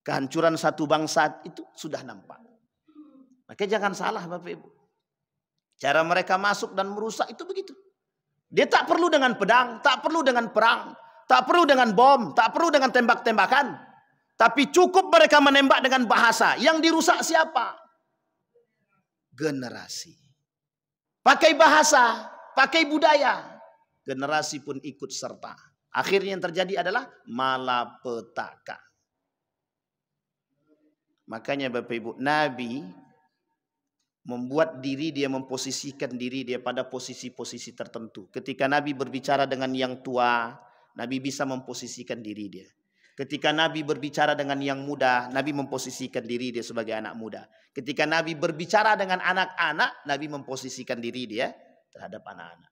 Kehancuran satu bangsa itu sudah nampak. Maka jangan salah Bapak Ibu. Cara mereka masuk dan merusak itu begitu. Dia tak perlu dengan pedang, tak perlu dengan perang, tak perlu dengan bom, tak perlu dengan tembak-tembakan. Tapi cukup mereka menembak dengan bahasa. Yang dirusak siapa? Generasi. Pakai bahasa, pakai budaya. Generasi pun ikut serta. Akhirnya yang terjadi adalah malapetaka. Makanya Bapak Ibu, Nabi membuat diri dia, memposisikan diri dia pada posisi-posisi tertentu. Ketika Nabi berbicara dengan yang tua, Nabi bisa memposisikan diri dia. Ketika Nabi berbicara dengan yang muda, Nabi memposisikan diri dia sebagai anak muda. Ketika Nabi berbicara dengan anak-anak, Nabi memposisikan diri dia terhadap anak-anak.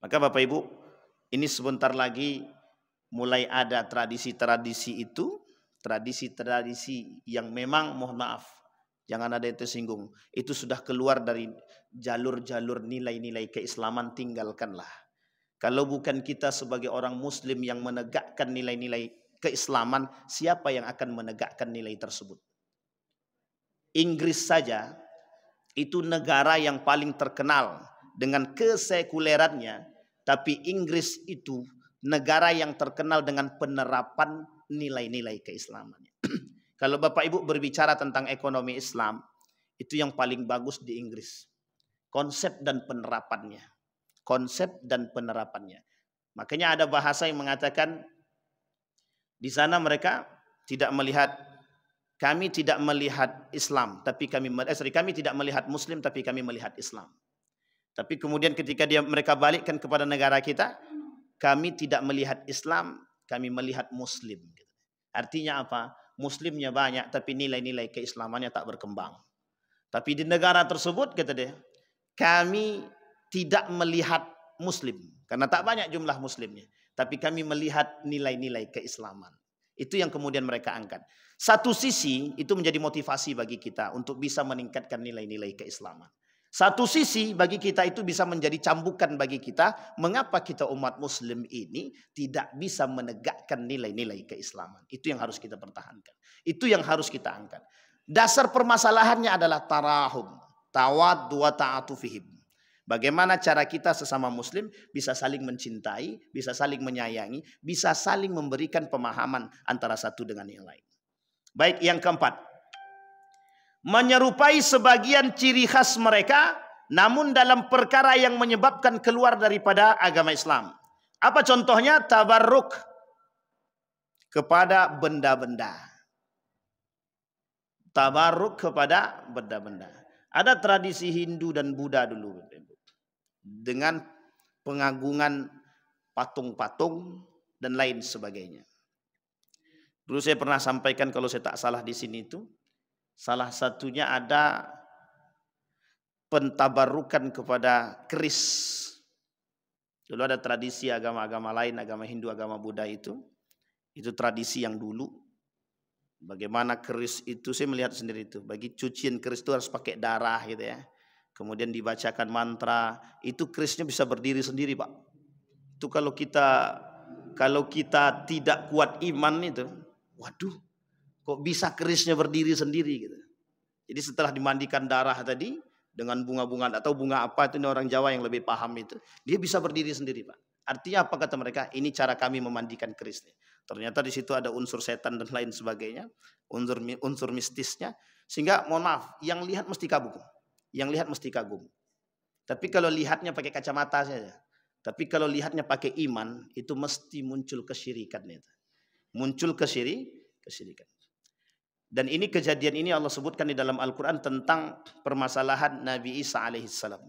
Maka Bapak Ibu, ini sebentar lagi mulai ada tradisi-tradisi itu, tradisi-tradisi yang memang mohon maaf, jangan ada yang tersinggung, itu sudah keluar dari jalur-jalur nilai-nilai keislaman, tinggalkanlah. Kalau bukan kita sebagai orang muslim yang menegakkan nilai-nilai keislaman, siapa yang akan menegakkan nilai tersebut? Inggris saja itu negara yang paling terkenal dengan kesekulerannya, tapi Inggris itu negara yang terkenal dengan penerapan nilai-nilai keislamannya. Kalau Bapak Ibu berbicara tentang ekonomi Islam, itu yang paling bagus di Inggris. Konsep dan penerapannya. Konsep dan penerapannya. Makanya ada bahasa yang mengatakan di sana mereka tidak melihat, kami tidak melihat Islam, tapi kami tidak melihat Muslim, tapi kami melihat Islam. Tapi kemudian ketika mereka balikkan kepada negara kita, kami tidak melihat Islam, kami melihat Muslim. Artinya apa? Muslimnya banyak, tapi nilai-nilai keislamannya tak berkembang. Tapi di negara tersebut, kata dia, kami tidak melihat Muslim, karena tak banyak jumlah Muslimnya. Tapi kami melihat nilai-nilai keislaman. Itu yang kemudian mereka angkat. Satu sisi itu menjadi motivasi bagi kita untuk bisa meningkatkan nilai-nilai keislaman. Satu sisi bagi kita itu bisa menjadi cambukan bagi kita. Mengapa kita umat muslim ini tidak bisa menegakkan nilai-nilai keislaman. Itu yang harus kita pertahankan. Itu yang harus kita angkat. Dasar permasalahannya adalah tarahum, tawaddu wa ta'atufihim. Bagaimana cara kita sesama muslim bisa saling mencintai, bisa saling menyayangi, bisa saling memberikan pemahaman antara satu dengan yang lain. Baik, yang keempat. Menyerupai sebagian ciri khas mereka, namun dalam perkara yang menyebabkan keluar daripada agama Islam. Apa contohnya? Tabarruk kepada benda-benda. Tabarruk kepada benda-benda. Ada tradisi Hindu dan Buddha dulu, dengan pengagungan patung-patung dan lain sebagainya. Dulu saya pernah sampaikan, kalau saya tak salah di sini itu, salah satunya ada pentabarukan kepada keris. Dulu ada tradisi agama-agama lain, agama Hindu, agama Buddha itu tradisi yang dulu. Bagaimana keris itu, saya melihat sendiri itu, bagi cucian keris itu harus pakai darah gitu ya. Kemudian dibacakan mantra, itu kerisnya bisa berdiri sendiri, Pak. Itu kalau kita tidak kuat iman itu, waduh, kok bisa kerisnya berdiri sendiri gitu. Jadi setelah dimandikan darah tadi dengan bunga-bunga atau bunga apa itu, ini orang Jawa yang lebih paham itu, dia bisa berdiri sendiri, Pak. Artinya apa kata mereka? Ini cara kami memandikan keris. Ternyata di situ ada unsur setan dan lain sebagainya, unsur mistisnya, sehingga mohon maaf, yang lihat mesti kagum. Yang lihat mesti kagum. Tapi kalau lihatnya pakai kacamata saja. Tapi kalau lihatnya pakai iman, itu mesti muncul kesyirikan itu. Muncul kesyirikan. Dan ini kejadian ini Allah sebutkan di dalam Al-Quran tentang permasalahan Nabi Isa alaihissalam.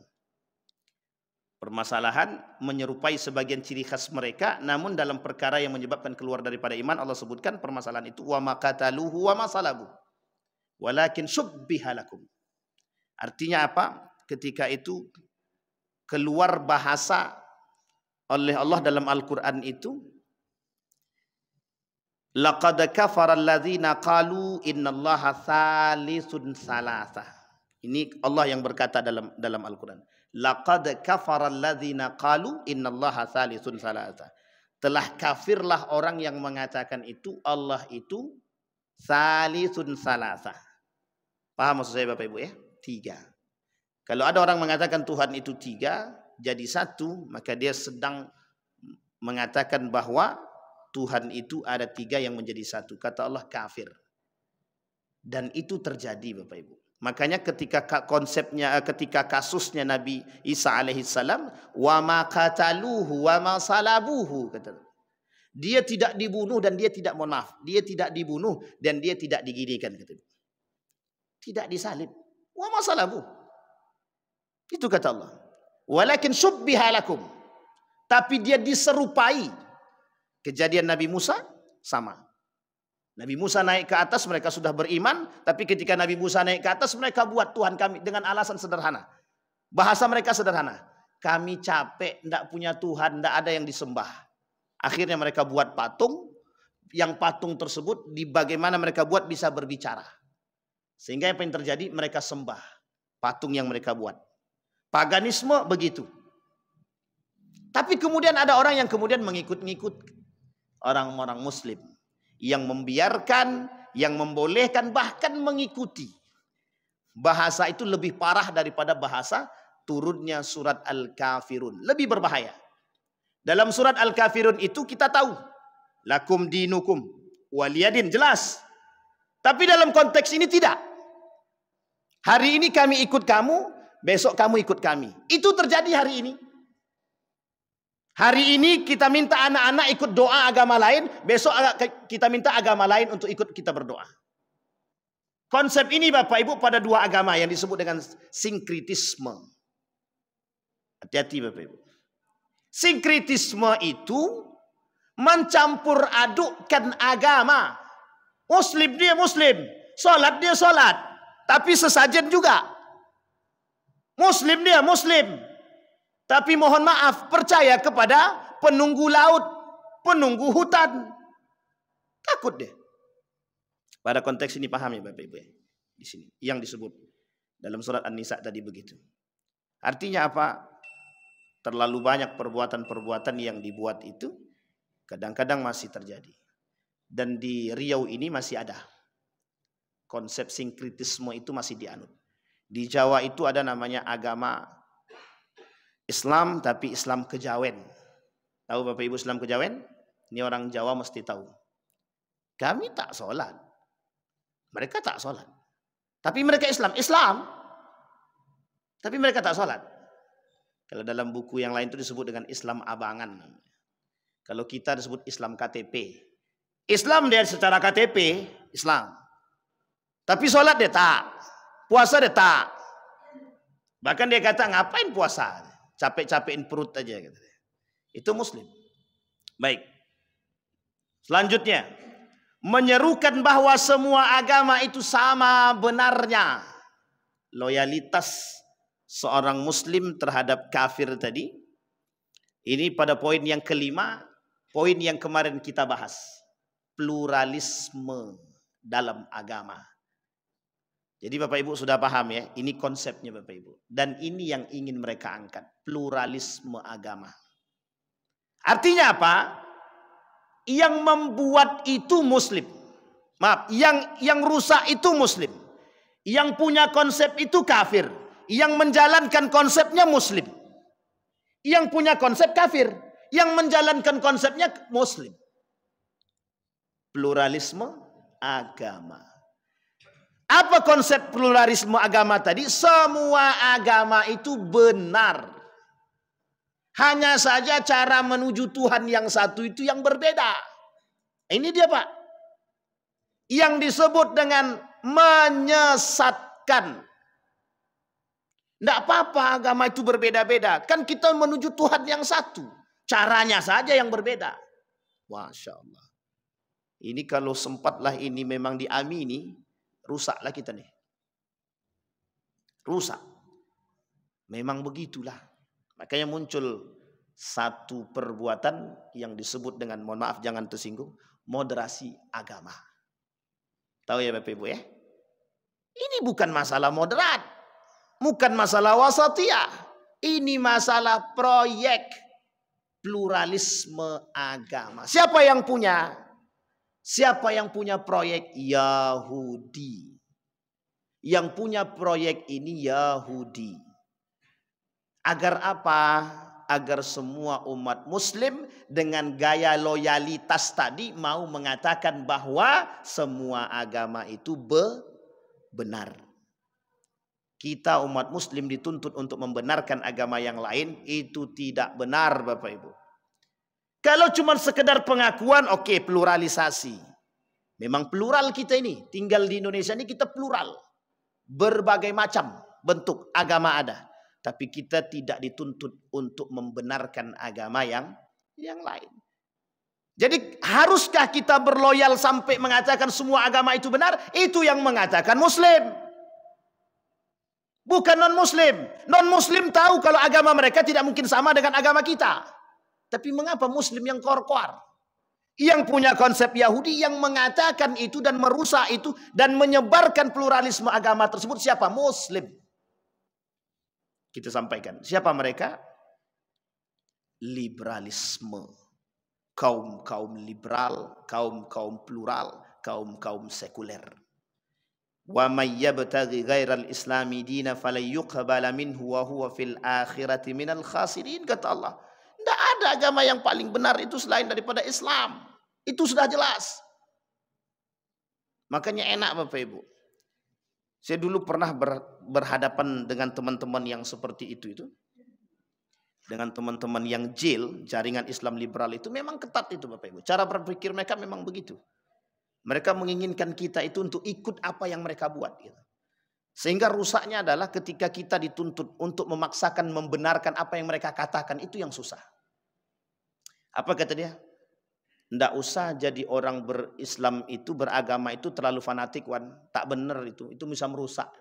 Permasalahan menyerupai sebagian ciri khas mereka, namun dalam perkara yang menyebabkan keluar daripada iman, Allah sebutkan permasalahan itu wa ma qataluhu wa ma salabu walakin syubbiha lakum. Artinya apa? Ketika itu keluar bahasa oleh Allah dalam Al-Quran itu, laqad kafara alladzina qalu innallaha tsalitsun tsalatsa. Ini Allah yang berkata dalam Al-Quran. Laqad kafara alladzina qalu innallaha tsalitsun tsalatsa. Telah kafirlah orang yang mengatakan itu Allah itu tsalitsun tsalatsa. Paham maksud saya Bapak Ibu ya? 3. Kalau ada orang mengatakan Tuhan itu 3 jadi 1, maka dia sedang mengatakan bahwa Tuhan itu ada 3 yang menjadi 1. Kata Allah kafir. Dan itu terjadi Bapak Ibu. Makanya ketika konsepnya, ketika kasusnya Nabi Isa alaihissalam, wa ma qataluhu wa ma salabuhu, kata dia tidak dibunuh dan dia tidak, mohon maaf, dia tidak dibunuh dan dia tidak diginikan, kata tidak disalib. Wa ma salabuhu. Itu kata Allah. Walakin syubbiha lakum. Tapi dia diserupai. Kejadian Nabi Musa sama. Nabi Musa naik ke atas, mereka sudah beriman. Tapi ketika Nabi Musa naik ke atas, mereka buat Tuhan kami dengan alasan sederhana. Bahasa mereka sederhana. Kami capek, tidak punya Tuhan, tidak ada yang disembah. Akhirnya mereka buat patung. Yang patung tersebut, di bagaimana mereka buat bisa berbicara. Sehingga apa yang terjadi? Mereka sembah patung yang mereka buat. Paganisme begitu. Tapi kemudian ada orang yang kemudian mengikut-ngikut orang-orang Muslim yang membiarkan, yang membolehkan, bahkan mengikuti. Bahasa itu lebih parah daripada bahasa turunnya surat Al-Kafirun. Lebih berbahaya. Dalam surat Al-Kafirun itu kita tahu lakum dinukum waliyadin, jelas. Tapi dalam konteks ini tidak. Hari ini kami ikut kamu, besok kamu ikut kami. Itu terjadi hari ini. Hari ini kita minta anak-anak ikut doa agama lain, besok kita minta agama lain untuk ikut kita berdoa. Konsep ini Bapak Ibu pada 2 agama yang disebut dengan sinkritisme. Hati-hati Bapak Ibu. Sinkritisme itu mencampur adukkan agama. Muslim dia Muslim, sholat dia sholat, tapi sesajen juga. Muslim dia Muslim, tapi mohon maaf percaya kepada penunggu laut, penunggu hutan. Takut deh. Pada konteks ini paham ya Bapak Ibu ya. Di sini yang disebut dalam surat An-Nisa tadi begitu. Artinya apa? Terlalu banyak perbuatan-perbuatan yang dibuat itu kadang-kadang masih terjadi. Dan di Riau ini masih ada. Konsep sinkritisme itu masih dianut. Di Jawa itu ada namanya agama Islam, tapi Islam Kejawen. Tahu Bapak Ibu Islam Kejawen? Ini orang Jawa mesti tahu. Kami tak sholat. Mereka tak sholat. Tapi mereka Islam. Tapi mereka tak sholat. Kalau dalam buku yang lain itu disebut dengan Islam abangan. Kalau kita disebut Islam KTP. Islam dia secara KTP, Islam. Tapi sholat dia tak. Puasa dia tak. Bahkan dia kata ngapain puasa? Capek-capekin perut aja. Itu Muslim. Baik. Selanjutnya. Menyerukan bahwa semua agama itu sama benarnya. Loyalitas seorang Muslim terhadap kafir tadi. Ini pada poin yang kelima. Poin yang kemarin kita bahas. Pluralisme dalam agama. Jadi Bapak Ibu sudah paham ya, ini konsepnya Bapak Ibu. Dan ini yang ingin mereka angkat, pluralisme agama. Artinya apa? Yang membuat itu Muslim. Maaf, yang rusak itu Muslim. Yang punya konsep itu kafir. Yang menjalankan konsepnya muslim. Yang punya konsep kafir. Yang menjalankan konsepnya muslim. Pluralisme agama. Apa konsep pluralisme agama tadi? Semua agama itu benar. Hanya saja cara menuju Tuhan yang satu itu yang berbeda. Ini dia Pak. Yang disebut dengan menyesatkan. Tidak apa-apa agama itu berbeda-beda. Kan kita menuju Tuhan yang satu. Caranya saja yang berbeda. Masya Allah. Ini kalau sempatlah ini memang diamini, rusaklah kita nih. Rusak. Memang begitulah. Makanya muncul satu perbuatan yang disebut dengan, mohon maaf jangan tersinggung, moderasi agama. Tahu ya Bapak Ibu ya? Ini bukan masalah moderat. Bukan masalah wasatiyah. Ini masalah proyek pluralisme agama. Siapa yang punya? Siapa yang punya proyek? Yahudi. Yang punya proyek ini Yahudi. Agar apa? Agar semua umat muslim dengan gaya loyalitas tadi mau mengatakan bahwa semua agama itu benar. Kita umat muslim dituntut untuk membenarkan agama yang lain, itu tidak benar Bapak Ibu. Kalau cuma sekedar pengakuan, oke, pluralisasi. Memang plural kita ini, tinggal di Indonesia ini kita plural. Berbagai macam bentuk agama ada. Tapi kita tidak dituntut untuk membenarkan agama yang lain. Jadi haruskah kita berloyal sampai mengatakan semua agama itu benar? Itu yang mengatakan muslim. Bukan non-muslim. Non-muslim tahu kalau agama mereka tidak mungkin sama dengan agama kita. Tapi mengapa muslim yang kor-kor? Yang punya konsep Yahudi yang mengatakan itu dan merusak itu dan menyebarkan pluralisme agama tersebut siapa? Muslim. Kita sampaikan. Siapa mereka? Liberalisme. Kaum-kaum liberal, kaum-kaum plural, kaum-kaum sekuler. Wa may yabtaghi ghairal islami dina falyuqbala minhu wa huwa fil akhirati minal khasirin, kata Allah. Tidak ada agama yang paling benar itu selain daripada Islam. Itu sudah jelas. Makanya enak Bapak Ibu. Saya dulu pernah berhadapan dengan teman-teman yang seperti itu. Dengan teman-teman yang jaringan Islam liberal itu memang ketat itu Bapak Ibu. Cara berpikir mereka memang begitu. Mereka menginginkan kita itu untuk ikut apa yang mereka buat. Gitu. Sehingga rusaknya adalah ketika kita dituntut untuk memaksakan membenarkan apa yang mereka katakan, itu yang susah. Apa kata dia? Nggak usah jadi orang berislam itu, beragama itu terlalu fanatik, Wan. Tak benar itu bisa merusak.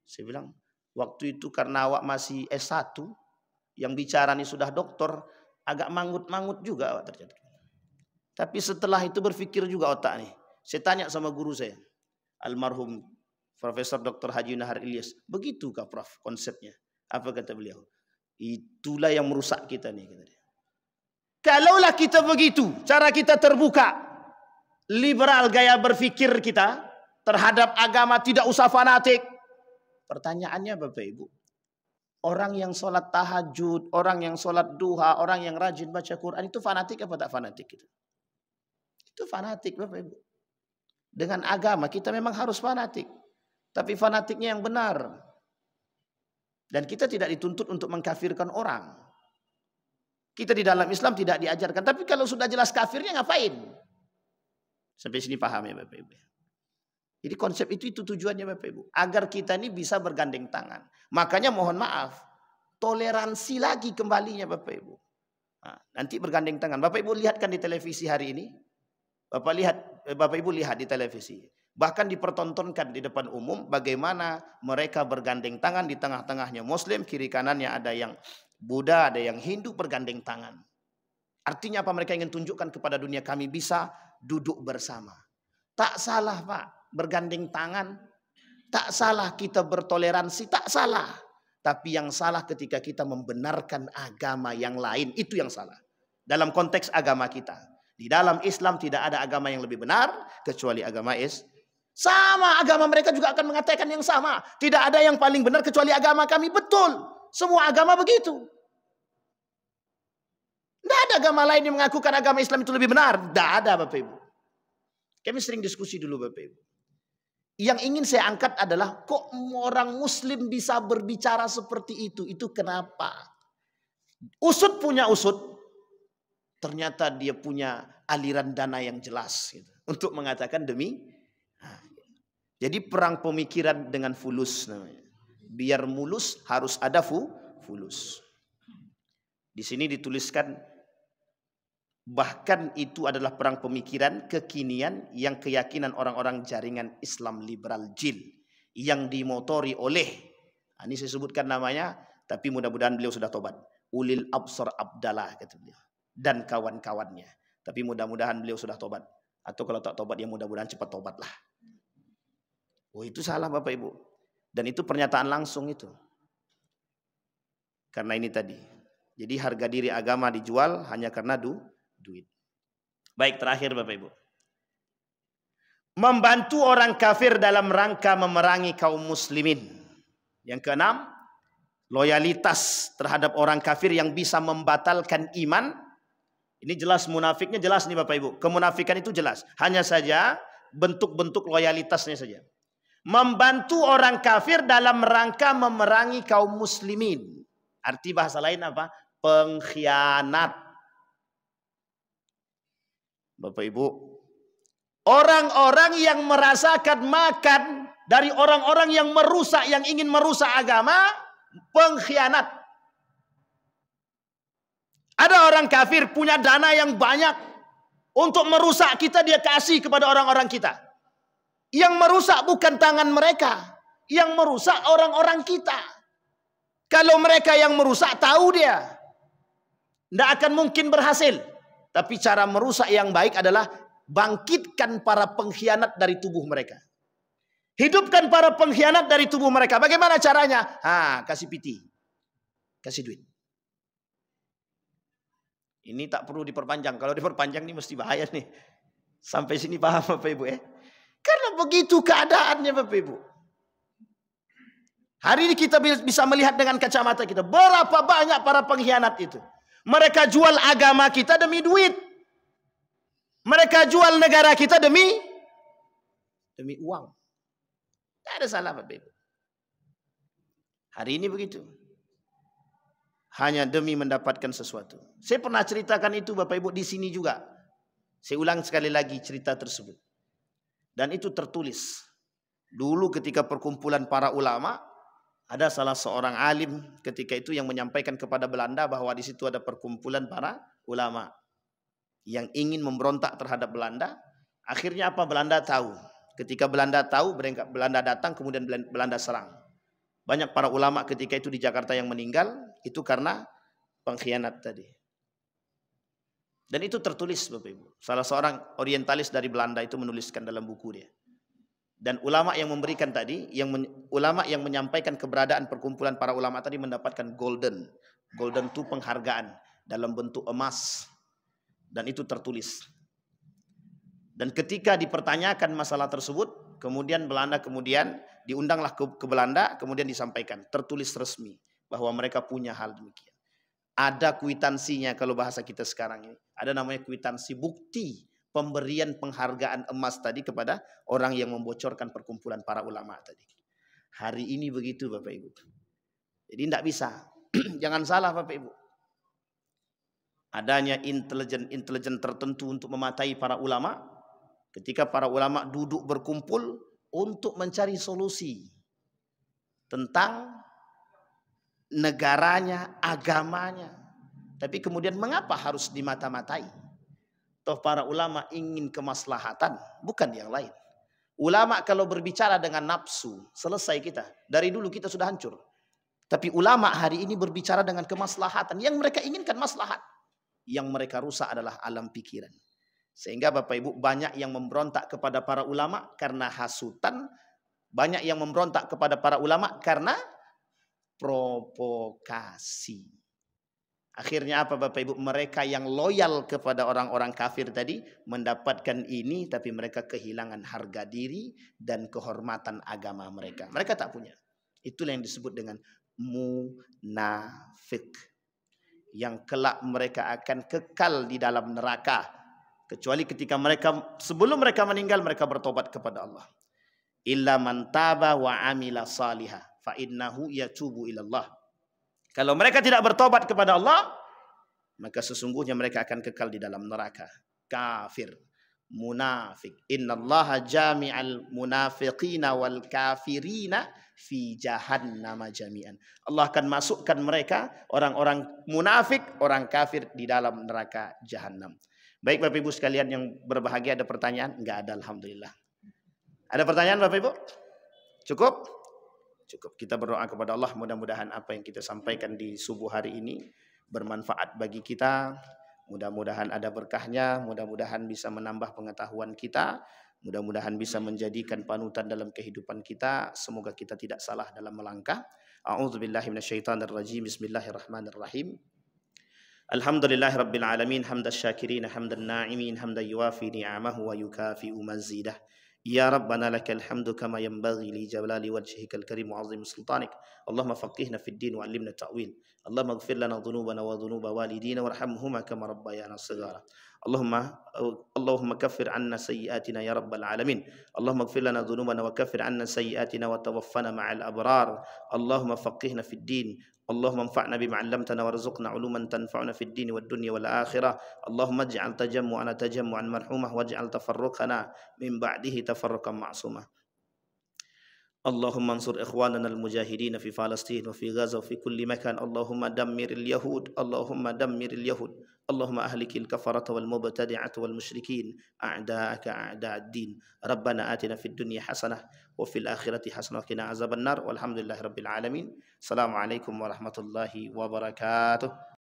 Saya bilang, waktu itu karena awak masih S1, yang bicara ini sudah doktor, agak mangut-mangut juga awak terjadi. Tapi setelah itu berpikir juga otak nih. Saya tanya sama guru saya, almarhum Profesor Dr. Haji Nahar Ilyas, begitukah Prof konsepnya? Apa kata beliau? Itulah yang merusak kita nih. Kata dia. Kalaulah kita begitu, cara kita terbuka, liberal gaya berpikir kita terhadap agama, tidak usah fanatik. Pertanyaannya Bapak Ibu, orang yang sholat tahajud, orang yang sholat duha, orang yang rajin baca Quran itu fanatik apa tak fanatik? Itu fanatik Bapak Ibu. Dengan agama kita memang harus fanatik. Tapi fanatiknya yang benar. Dan kita tidak dituntut untuk mengkafirkan orang. Kita di dalam Islam tidak diajarkan. Tapi kalau sudah jelas kafirnya ngapain? Sampai sini paham ya Bapak Ibu. Jadi konsep itu tujuannya Bapak Ibu. Agar kita ini bisa bergandeng tangan. Makanya mohon maaf. Toleransi lagi kembalinya Bapak Ibu. Nah, nanti bergandeng tangan. Bapak Ibu lihatkan di televisi hari ini. Bapak Ibu lihat di televisi. Bahkan dipertontonkan di depan umum bagaimana mereka bergandeng tangan, di tengah-tengahnya Muslim, kiri kanannya ada yang Buddha, ada yang Hindu bergandeng tangan. Artinya apa? Mereka ingin tunjukkan kepada dunia kami bisa duduk bersama. Tak salah Pak, bergandeng tangan. Tak salah kita bertoleransi, tak salah. Tapi yang salah ketika kita membenarkan agama yang lain, itu yang salah. Dalam konteks agama kita. Di dalam Islam tidak ada agama yang lebih benar kecuali agama Islam. Sama, agama mereka juga akan mengatakan yang sama. Tidak ada yang paling benar kecuali agama kami. Betul. Semua agama begitu. Tidak ada agama lain yang mengakukan agama Islam itu lebih benar. Tidak ada, Bapak Ibu. Kami sering diskusi dulu, Bapak Ibu. Yang ingin saya angkat adalah, kok orang Muslim bisa berbicara seperti itu? Itu kenapa? Usut punya usut. Ternyata dia punya aliran dana yang jelas gitu, untuk mengatakan demi. Jadi perang pemikiran dengan fulus namanya. Biar mulus harus ada fulus. Di sini dituliskan bahkan itu adalah perang pemikiran kekinian yang keyakinan orang-orang jaringan Islam liberal jil yang dimotori oleh, ini saya sebutkan namanya, tapi mudah-mudahan beliau sudah tobat. Ulil Absar Abdallah kata beliau dan kawan-kawannya. Tapi mudah-mudahan beliau sudah tobat. Atau kalau tak tobat ya mudah-mudahan cepat tobatlah. Oh itu salah Bapak Ibu. Dan itu pernyataan langsung itu. Karena ini tadi. Jadi harga diri agama dijual hanya karena duit. Baik, terakhir Bapak Ibu. Membantu orang kafir dalam rangka memerangi kaum muslimin. Yang keenam, loyalitas terhadap orang kafir yang bisa membatalkan iman. Ini jelas munafiknya, jelas nih Bapak Ibu. Kemunafikan itu jelas. Hanya saja bentuk-bentuk loyalitasnya saja. Membantu orang kafir dalam rangka memerangi kaum muslimin. Arti bahasa lain apa? Pengkhianat. Bapak Ibu, orang-orang yang merasakan makan dari orang-orang yang merusak, yang ingin merusak agama, pengkhianat. Ada orang kafir punya dana yang banyak untuk merusak kita, dia kasih kepada orang-orang kita. Yang merusak bukan tangan mereka, yang merusak orang-orang kita. Kalau mereka yang merusak, tahu dia tidak akan mungkin berhasil. Tapi cara merusak yang baik adalah bangkitkan para pengkhianat dari tubuh mereka. Hidupkan para pengkhianat dari tubuh mereka. Bagaimana caranya? Kasih piti, kasih duit. Ini tak perlu diperpanjang. Kalau diperpanjang ini mesti bahaya nih. Sampai sini paham Bapak Ibu ya? Karena begitu keadaannya Bapak Ibu. Hari ini kita bisa melihat dengan kacamata kita. Berapa banyak para pengkhianat itu. Mereka jual agama kita demi duit. Mereka jual negara kita demi uang. Tidak ada salah Bapak Ibu. Hari ini begitu. Hanya demi mendapatkan sesuatu. Saya pernah ceritakan itu Bapak Ibu di sini juga. Saya ulang sekali lagi cerita tersebut. Dan itu tertulis. Dulu ketika perkumpulan para ulama, ada salah seorang alim ketika itu yang menyampaikan kepada Belanda bahwa di situ ada perkumpulan para ulama yang ingin memberontak terhadap Belanda. Akhirnya apa? Belanda tahu. Ketika Belanda tahu, Belanda datang, kemudian Belanda serang. Banyak para ulama ketika itu di Jakarta yang meninggal, itu karena pengkhianat tadi. Dan itu tertulis Bapak Ibu. Salah seorang orientalis dari Belanda itu menuliskan dalam buku dia. Dan ulama yang memberikan tadi, ulama yang menyampaikan keberadaan perkumpulan para ulama tadi mendapatkan golden. Golden itu penghargaan dalam bentuk emas. Dan itu tertulis. Dan ketika dipertanyakan masalah tersebut, kemudian Belanda diundanglah ke Belanda, kemudian disampaikan. Tertulis resmi bahwa mereka punya hal demikian. Ada kwitansinya kalau bahasa kita sekarang ini. Ada namanya kwitansi bukti pemberian penghargaan emas tadi kepada orang yang membocorkan perkumpulan para ulama tadi. Hari ini begitu Bapak Ibu. Jadi tidak bisa. Jangan salah Bapak Ibu. Adanya intelijen tertentu untuk mematai para ulama. Ketika para ulama duduk berkumpul untuk mencari solusi tentang negaranya, agamanya. Tapi kemudian mengapa harus dimata-matai? Toh para ulama ingin kemaslahatan, bukan yang lain. Ulama kalau berbicara dengan nafsu, selesai kita. Dari dulu kita sudah hancur. Tapi ulama hari ini berbicara dengan kemaslahatan. Yang mereka inginkan maslahat. Yang mereka rusak adalah alam pikiran. Sehingga Bapak Ibu banyak yang memberontak kepada para ulama karena hasutan. Banyak yang memberontak kepada para ulama karena provokasi. Akhirnya apa Bapak Ibu? Mereka yang loyal kepada orang-orang kafir tadi mendapatkan ini, tapi mereka kehilangan harga diri dan kehormatan agama mereka. Mereka tak punya. Itulah yang disebut dengan munafik. Yang kelak mereka akan kekal di dalam neraka. Kecuali ketika mereka, sebelum mereka meninggal, mereka bertobat kepada Allah. Illa man taba wa amila salihah fa innahu yatubu ilallah. Kalau mereka tidak bertobat kepada Allah, maka sesungguhnya mereka akan kekal di dalam neraka. Kafir, munafik. Innallaha jami'al munafiqina wal kafirina fi jahannama jami'an. Allah akan masukkan mereka, orang-orang munafik, orang kafir, di dalam neraka jahanam. Baik Bapak Ibu sekalian yang berbahagia, ada pertanyaan? Enggak ada, alhamdulillah. Ada pertanyaan Bapak Ibu? Cukup? Cukup. Kita berdoa kepada Allah, mudah-mudahan apa yang kita sampaikan di subuh hari ini bermanfaat bagi kita. Mudah-mudahan ada berkahnya, mudah-mudahan bisa menambah pengetahuan kita, mudah-mudahan bisa menjadikan panutan dalam kehidupan kita. Semoga kita tidak salah dalam melangkah. A'udzubillahi minasyaitonirrajim. Bismillahirrahmanirrahim. Alhamdulillahirabbil alamin, hamdas syakirin, hamdan na'imin, hamdan yuwafi ni'amahu wa yukafi'u mazidah. Ya Rabbana lakal hamdu kama yanbaghi li jalali wajhikal karim wa 'azimi sultanik. Allahumma faqihna fid din wa 'allimna ta'wil. Allahumma ighfir lana dhunubana wa dhunuba walidina warhamhuma kama rabbayana shighara. Allahumma kaffir 'anna sayyi'atina ya rabbal alamin. Allahumma ighfir lana dhunubana wa kaffir 'anna sayyi'atina wa tawaffana ma'al abrar. Allahumma faqihna fid din. اللهم انفعنا بما علمتنا وارزقنا علوما تنفعنا في الدين والدنيا والآخرة. اللهم اجعل تجمعنا تجمعا مرحوما واجعل تفرقنا من بعده تفرقا معصوما. اللهم انصر إخواننا المجاهدين في فلسطين وفي غزة وفي كل مكان. اللهم دمر اليهود، اللهم دمر اليهود. اللهم أهلك الكفرة والمبتدعة والمشركين أعداءك أعداء الدين. ربنا آتنا في الدنيا حسنة وفي الآخرة حسنة وقنا عذاب النار والحمد لله رب العالمين. السلام عليكم ورحمة الله وبركاته.